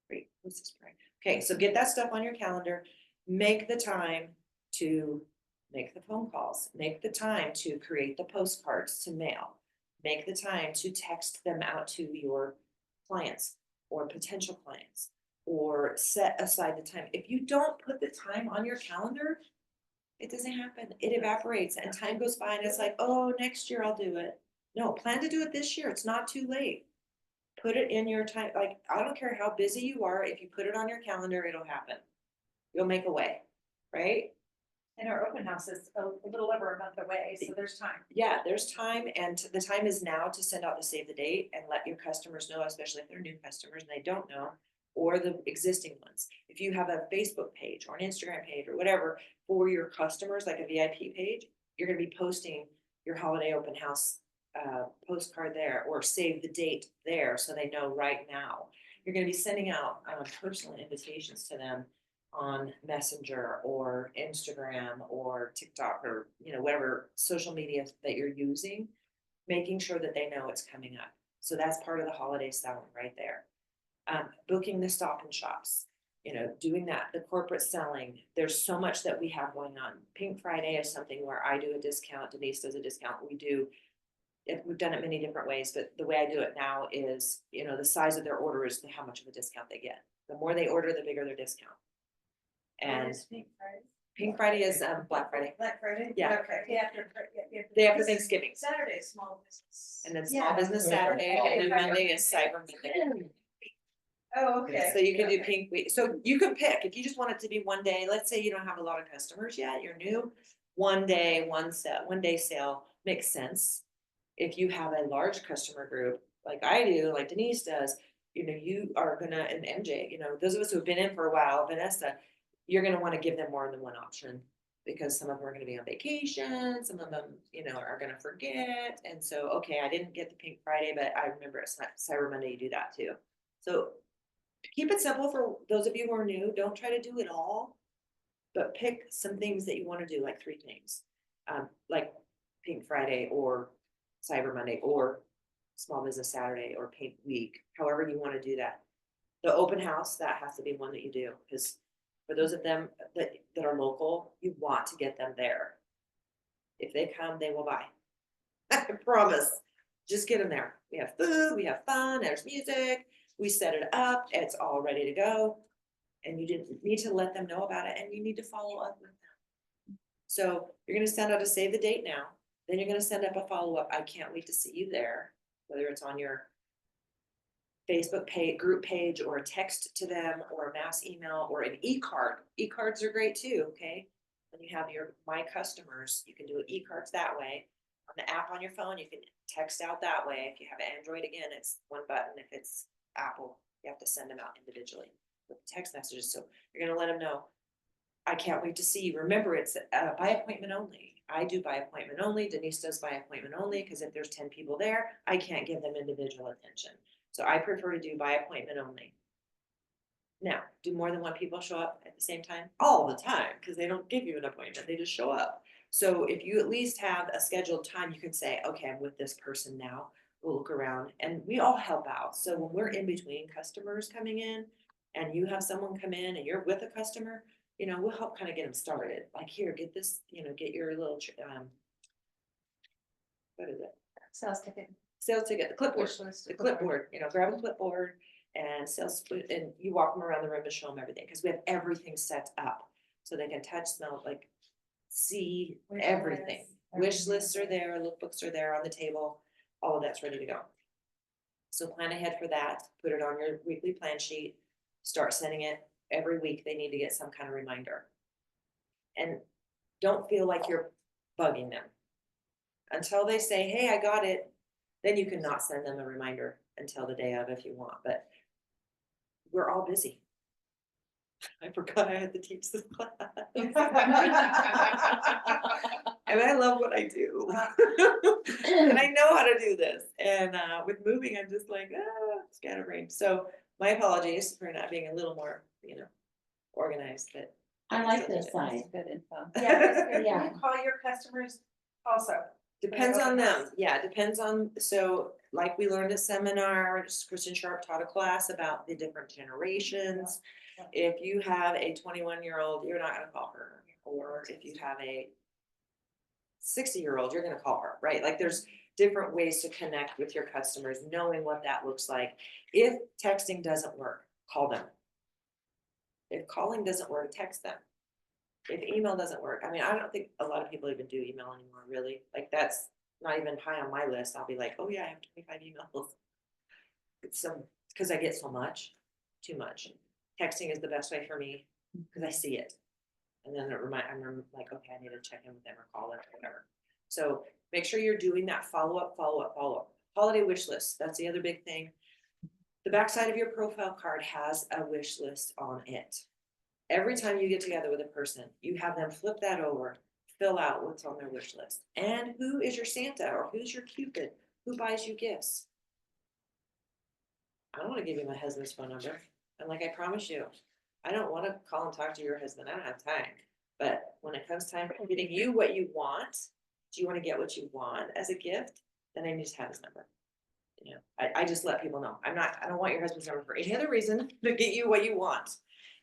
Great, let's just pray. Okay, so get that stuff on your calendar. Make the time to make the phone calls. Make the time to create the postcards to mail. Make the time to text them out to your clients or potential clients. Or set aside the time. If you don't put the time on your calendar, it doesn't happen. It evaporates and time goes by and it's like, oh, next year I'll do it. No, plan to do it this year. It's not too late. Put it in your time. Like, I don't care how busy you are. If you put it on your calendar, it'll happen. You'll make a way, right? And our open house is a little over a month away, so there's time. Yeah, there's time and the time is now to send out the save the date and let your customers know, especially if they're new customers and they don't know, or the existing ones. If you have a Facebook page or an Instagram page or whatever for your customers, like a VIP page, you're gonna be posting your holiday open house postcard there or save the date there so they know right now. You're gonna be sending out personal invitations to them on Messenger or Instagram or TikTok or whatever social media that you're using, making sure that they know it's coming up. So that's part of the holiday selling right there. Booking the stop and shops, doing that, the corporate selling. There's so much that we have going on. Pink Friday is something where I do a discount, Denise does a discount. We've done it many different ways, but the way I do it now is, the size of their order is how much of a discount they get. The more they order, the bigger their discount. And Pink Friday is Black Friday. Black Friday? Yeah. Okay. Day after Thanksgiving. Saturday, small business. And then Small Yeah. Business Saturday, and then Monday is Cyber Monday. Oh, okay. So you can do Pink Week, so you can pick, if you just want it to be one day, let's say you don't have a lot of customers yet, you're new. One day, one day sale makes sense. If you have a large customer group, like I do, like Denise does, you are gonna, and MJ, those of us who have been in for a while, Vanessa, you're gonna wanna give them more than one option. Because some of them are gonna be on vacation, some of them, are gonna forget, and so, okay, I didn't get the Pink Friday, but I remember it's Cyber Monday, you do that too. So keep it simple for those of you who are new, don't try to do it all. But pick some things that you wanna do, like 3 things. Like Pink Friday or Cyber Monday or Small Business Saturday or Pink Week, however you wanna do that. The open house, that has to be one that you do, because for those of them that are local, you want to get them there. If they come, they will buy. I promise. Just get them there. We have food, we have fun, there's music, we set it up, it's all ready to go. And you didn't need to let them know about it and you need to follow up with them. So you're gonna send out a save the date now, then you're gonna send up a follow-up. I can't wait to see you there, whether it's on your Facebook page, group page, or a text to them, or a mass email, or an e-card. E-cards are great too, okay? When you have your My Customers, you can do e-cards that way. On the app on your phone, you can text out that way. If you have Android, again, it's one button. If it's Apple, you have to send them out individually with text messages. So you're gonna let them know, I can't wait to see you. Remember, it's by appointment only. I do by appointment only. Denise does by appointment only, because if there's 10 people there, I can't give them individual attention. So I prefer to do by appointment only. Now, do more than 1 people show up at the same time? All the time, because they don't give you an appointment, they just show up. So if you at least have a scheduled time, you can say, okay, I'm with this person now. We'll look around and we all help out. So when we're in between customers coming in and you have someone come in and you're with a customer, we'll help kind of get them started. Like, here, get this, get your little, what is it? Sales ticket. Sales ticket, the clipboard. Wish list. The clipboard, grab a clipboard and and you walk them around the room and show them everything, because we have everything set up. So they can touch, smell, like, see Wish everything. lists, Wish everything. lists are there, lookbooks are there on the table, all of that's ready to go. So plan ahead for that, put it on your weekly plan sheet, start sending it every week. They need to get some kind of reminder. And don't feel like you're bugging them. Until they say, hey, I got it, then you can not send them a reminder until the day of if you want, but we're all busy. I forgot I had to teach this class. And I love what I do. And I know how to do this. And with moving, I'm just like, scatterbrained. So my apologies for not being a little more, organized, but. I like this That's side. good info. Yeah, that's good. Yeah. You call your customers also. Depends on open them, house. yeah, depends on, so like we learned at seminar, Kristen Sharp taught a class about the different generations. If you have a 21-year-old, you're not gonna call her, or if you have a 60-year-old, you're gonna call her, right? Like there's different ways to connect with your customers, knowing what that looks like. If texting doesn't work, call them. If calling doesn't work, text them. If email doesn't work, I mean, I don't think a lot of people even do email anymore, really. Like that's not even high on my list. I'll be like, oh yeah, I have 25 emails. It's because I get so much, too much. Texting is the best way for me because I see it. And then I'm like, okay, I need to check in with them or call them or whatever. So make sure you're doing that follow-up. Holiday wish list, that's the other big thing. The backside of your profile card has a wish list on it. Every time you get together with a person, you have them flip that over, fill out what's on their wish list. And who is your Santa or who's your Cupid? Who buys you gifts? I don't want to give you my husband's phone number. And like I promise you, I don't want to call and talk to your husband. I don't have time. But when it comes time for getting you what you want, do you want to get what you want as a gift? Then I need to have his number. I just let people know. I don't want your husband's number for any other reason to get you what you want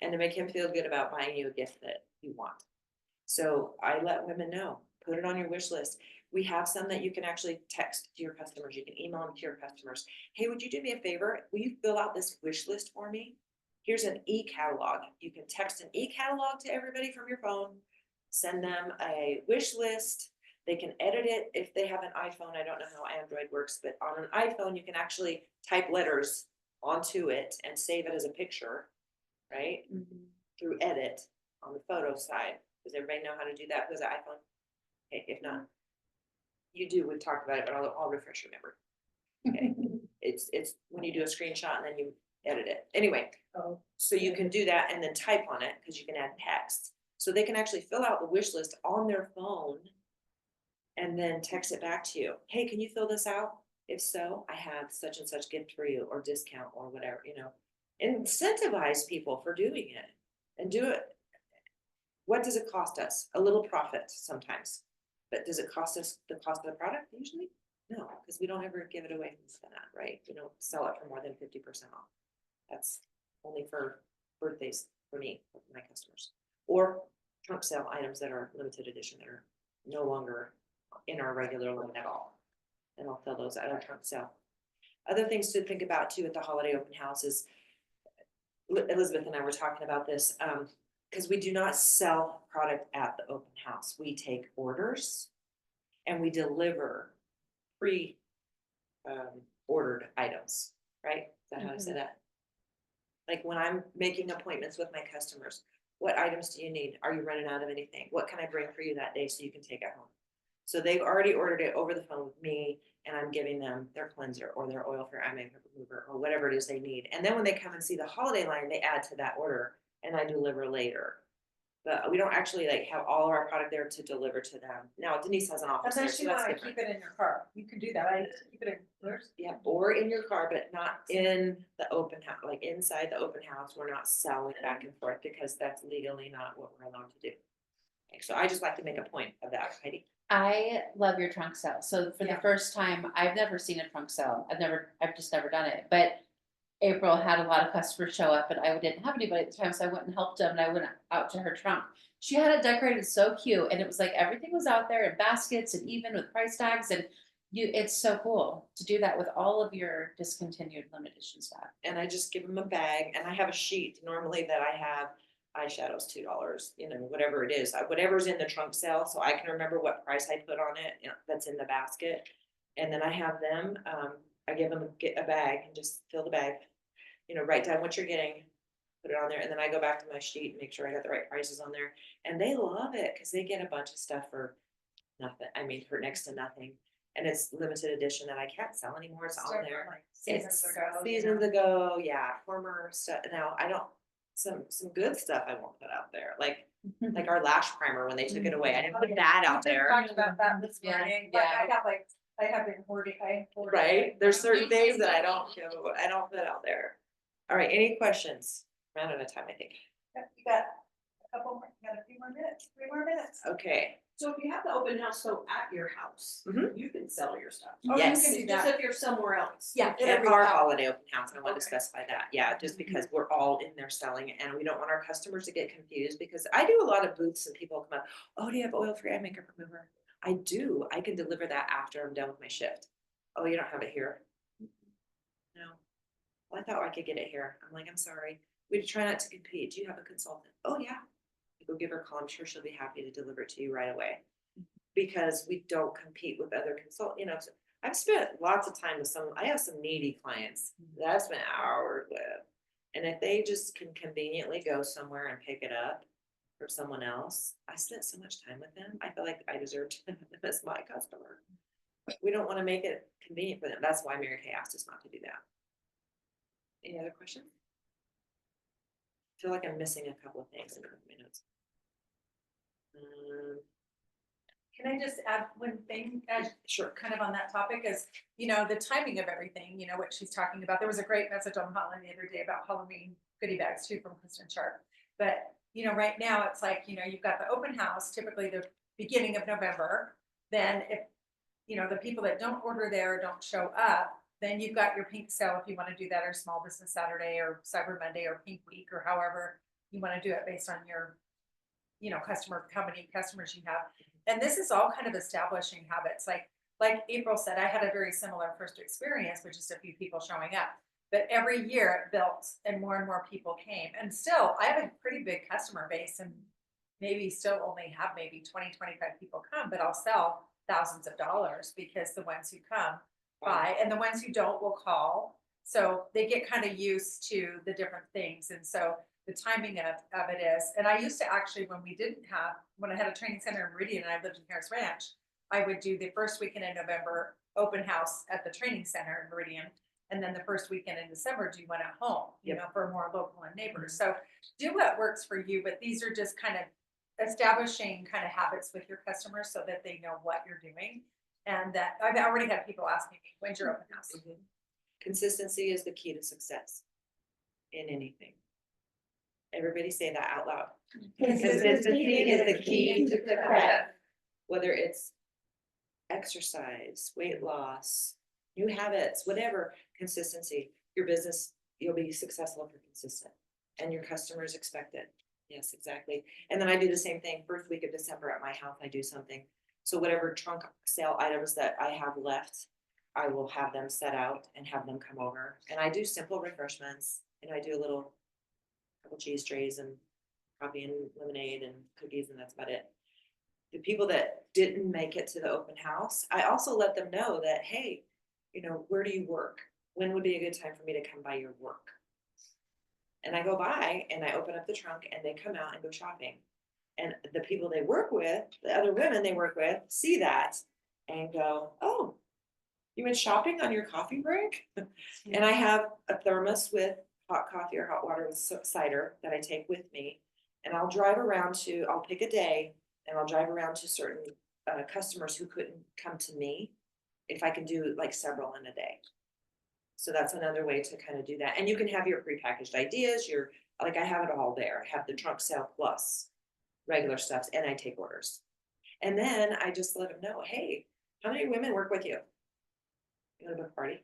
and to make him feel good about buying you a gift that you want. So I let women know, put it on your wish list. We have some that you can actually text to your customers. You can email them to your customers. Hey, would you do me a favor? Will you fill out this wish list for me? Here's an e-catalog. You can text an e-catalog to everybody from your phone, send them a wish list. They can edit it if they have an iPhone. I don't know how Android works, but on an iPhone, you can actually type letters onto it and save it as a picture, right? Through edit on the photo side. Does everybody know how to do that with an iPhone? Okay, if not, you do, we've talked about it, but I'll refresh your memory. Okay, it's when you do a screenshot and then you edit it. Anyway, so you can do that and then type on it because you can add text. So they can actually fill out the wish list on their phone and then text it back to you. Hey, can you fill this out? If so, I have such and such gift for you or discount or whatever, incentivize people for doing it and do it. What does it cost us? A little profit sometimes, but does it cost us the cost of the product? Usually no, because we don't ever give it away from that, right? We don't sell it for more than 50% off. That's only for birthdays for me, for my customers, or trunk sale items that are limited edition that are no longer in our regular line at all. And I'll fill those at our trunk sale. Other things to think about too at the holiday open house is, Elizabeth and I were talking about this, because we do not sell product at the open house. We take orders and we deliver ordered items, right? Is that how I say that? Like when I'm making appointments with my customers, what items do you need? Are you running out of anything? What can I bring for you that day so you can take it home? So they've already ordered it over the phone with me and I'm giving them their cleanser or their oil for eye makeup remover or whatever it is they need. And then when they come and see the holiday line, they add to that order and I deliver later. But we don't actually have all of our product there to deliver to them. Now Denise has an office there, Unless so you that's wanna different. keep it in your car, you can do that, right? Keep it in yours. Yeah, or in your car, but not in the open house, like inside the open house. We're not selling back and forth because that's legally not what we're allowed to do. Okay, so I just like to make a point of that, Heidi. I love your trunk sale. So for Yeah. the first time, I've never seen a trunk sale. I've just never done it. But April had a lot of customers show up and I didn't have anybody at the time. So I went and helped them and I went out to her trunk. She had it decorated so cute and it was like everything was out there in baskets and even with price tags and it's so cool to do that with all of your discontinued limited edition stuff. And I just give them a bag and I have a sheet normally that I have eyeshadows $2, whatever it is, whatever's in the trunk sale. So I can remember what price I put on it, that's in the basket. And then I have them, I give them a bag and just fill the bag, write down what you're getting, put it on there. And then I go back to my sheet and make sure I got the right prices on there. And they love it because they get a bunch of stuff for nothing. I mean, for next to nothing. And it's limited edition that I can't sell anymore. It's on there. Seasons It's ago. seasons ago, yeah, former stuff. Now I don't some good stuff I won't put out there, like our lash primer when they took it away. I didn't put that out there. Talked about that this Yeah, morning, yeah. I have been hoarding, Right? There's certain things that I don't put out there. All right, any questions? Ran out of time, I think. You got a couple more, you got a few more minutes, 3 more minutes. Okay, So if you have the open house though at your house, Mhm. you can sell your stuff. Oh, you Yes. can do Just that. if you're somewhere else. Yeah. and our holiday open house, I wanted to Okay. specify that, yeah, just because we're all in there selling it, and we don't want our customers to get confused, because I do a lot of booths and people come up, oh, do you have oil-free eye makeup remover? I do, I can deliver that after I'm done with my shift. Oh, you don't have it here? No. Well, I thought I could get it here. I'm like, I'm sorry, we try not to compete. Do you have a consultant? Oh, yeah. Go give her a call. I'm sure she'll be happy to deliver it to you right away. Because we don't compete with other so I've spent lots of time with I have some needy clients that I've spent hours with. And if they just can conveniently go somewhere and pick it up from someone else, I spent so much time with them. I feel like I deserve to have them as my customer. But we don't want to make it convenient for them. That's why Mary Kay asked us not to do that. Any other questions? I feel like I'm missing a couple of things in my notes. Can I just add one thing, Sure. kind of on that topic is, the timing of everything, what she's talking about. There was a great message on Hotline the other day about Halloween goodie bags too from Kristen Sharp. But, right now it's like, you've got the open house, typically the beginning of November. Then if, the people that don't order there don't show up, then you've got your pink sale if you want to do that, or Small Business Saturday or Cyber Monday or Pink Week, or however you want to do it based on your, how many customers you have. And this is all kind of establishing habits. Like April said, I had a very similar first experience with just a few people showing up. But every year it built and more people came. And still, I have a pretty big customer base and maybe still only have maybe 20, 25 people come, but I'll sell thousands of dollars because the ones who come buy and the ones who don't will call. So they get kind of used to the different things. And so the timing of it is, and I used to actually, when I had a training center in Meridian and I lived in Harris Ranch, I would do the first weekend in November open house at the training center in Meridian. And then the first weekend in December, do one at home, for more local and neighbors. So do what works for you, but these are just kind of establishing kind of habits with your customers so that they know what you're doing. And that I've already had people asking me, when's your open house? Mhm. Consistency is the key to success in anything. Everybody say that out loud. Consistency is the key to success. Whether it's exercise, weight loss, new habits, whatever, consistency, your business, you'll be successful if you're consistent and your customers expect it. Yes, exactly. And then I do the same thing, first week of December at my house, I do something. So whatever trunk sale items that I have left, I will have them set out and have them come over. And I do simple refreshments and I do a couple cheese trays and coffee and lemonade and cookies, and that's about it. The people that didn't make it to the open house, I also let them know that, hey, where do you work? When would be a good time for me to come by your work? And I go by and I open up the trunk and they come out and go shopping. And the people they work with, the other women they work with, see that and go, oh, you went shopping on your coffee break? And I have a thermos with hot coffee or hot water with cider that I take with me. And I'll pick a day and I'll drive around to certain customers who couldn't come to me if I can do like several in a day. So that's another way to kind of do that. And you can have your prepackaged ideas, I have it all there. I have the trunk sale plus regular stuff and I take orders. And then I just let them know, hey, how many women work with you? You want to book a party?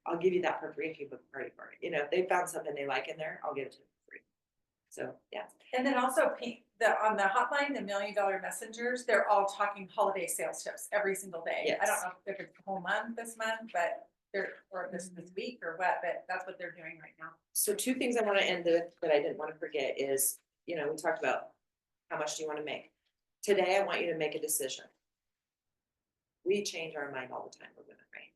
I'll give you that for free if you book a party. If they found something they like in there, I'll give it to them for free. So, yeah. And then also on the hotline, the $1 Million Messengers, they're all talking holiday sales tips every single day. Yes. I don't know if it's the whole month this month, but or this week or what, but that's what they're doing right now. So 2 things I want to end with that I didn't want to forget is, we talked about how much do you want to make? Today, I want you to make a decision. We change our mind all the time, we're women, right?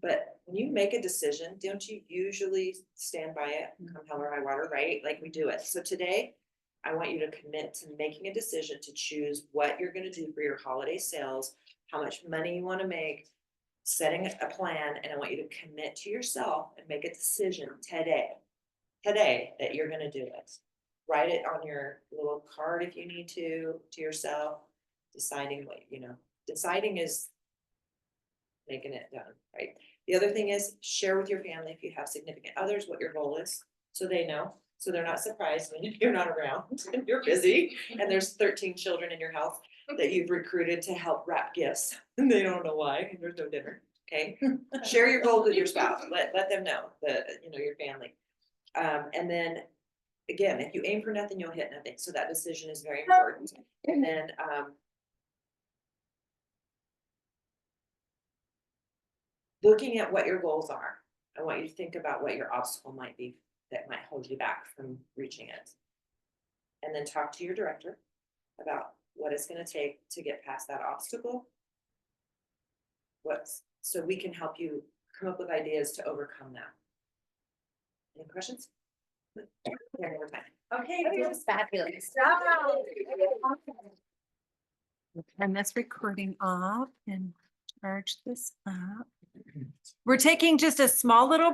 But when you make a decision, don't you usually stand by it, come hell or high water, right? Like we do it. So today, I want you to commit to making a decision to choose what you're going to do for your holiday sales, how much money you want to make, setting a plan, and I want you to commit to yourself and make a decision today. today that you're gonna do it. Write it on your little card if you need to yourself, deciding what, deciding is making it done, right? The other thing is share with your family if you have significant others, what your goal is, so they know, so they're not surprised when you're not around and you're busy and there's 13 children in your house that you've recruited to help wrap gifts and they don't know why, and there's no dinner, okay? Share your goals with your spouse, let them know your family. And then, again, if you aim for nothing, you'll hit nothing, so that decision is very important. And then, looking at what your goals are, I want you to think about what your obstacle might be that might hold you back from reaching it. And then talk to your director about what it's gonna take to get past that obstacle. So we can help you come up with ideas to overcome that. Any questions? One more time. Okay. That was fabulous. Turn this recording off and charge this up. We're taking just a small little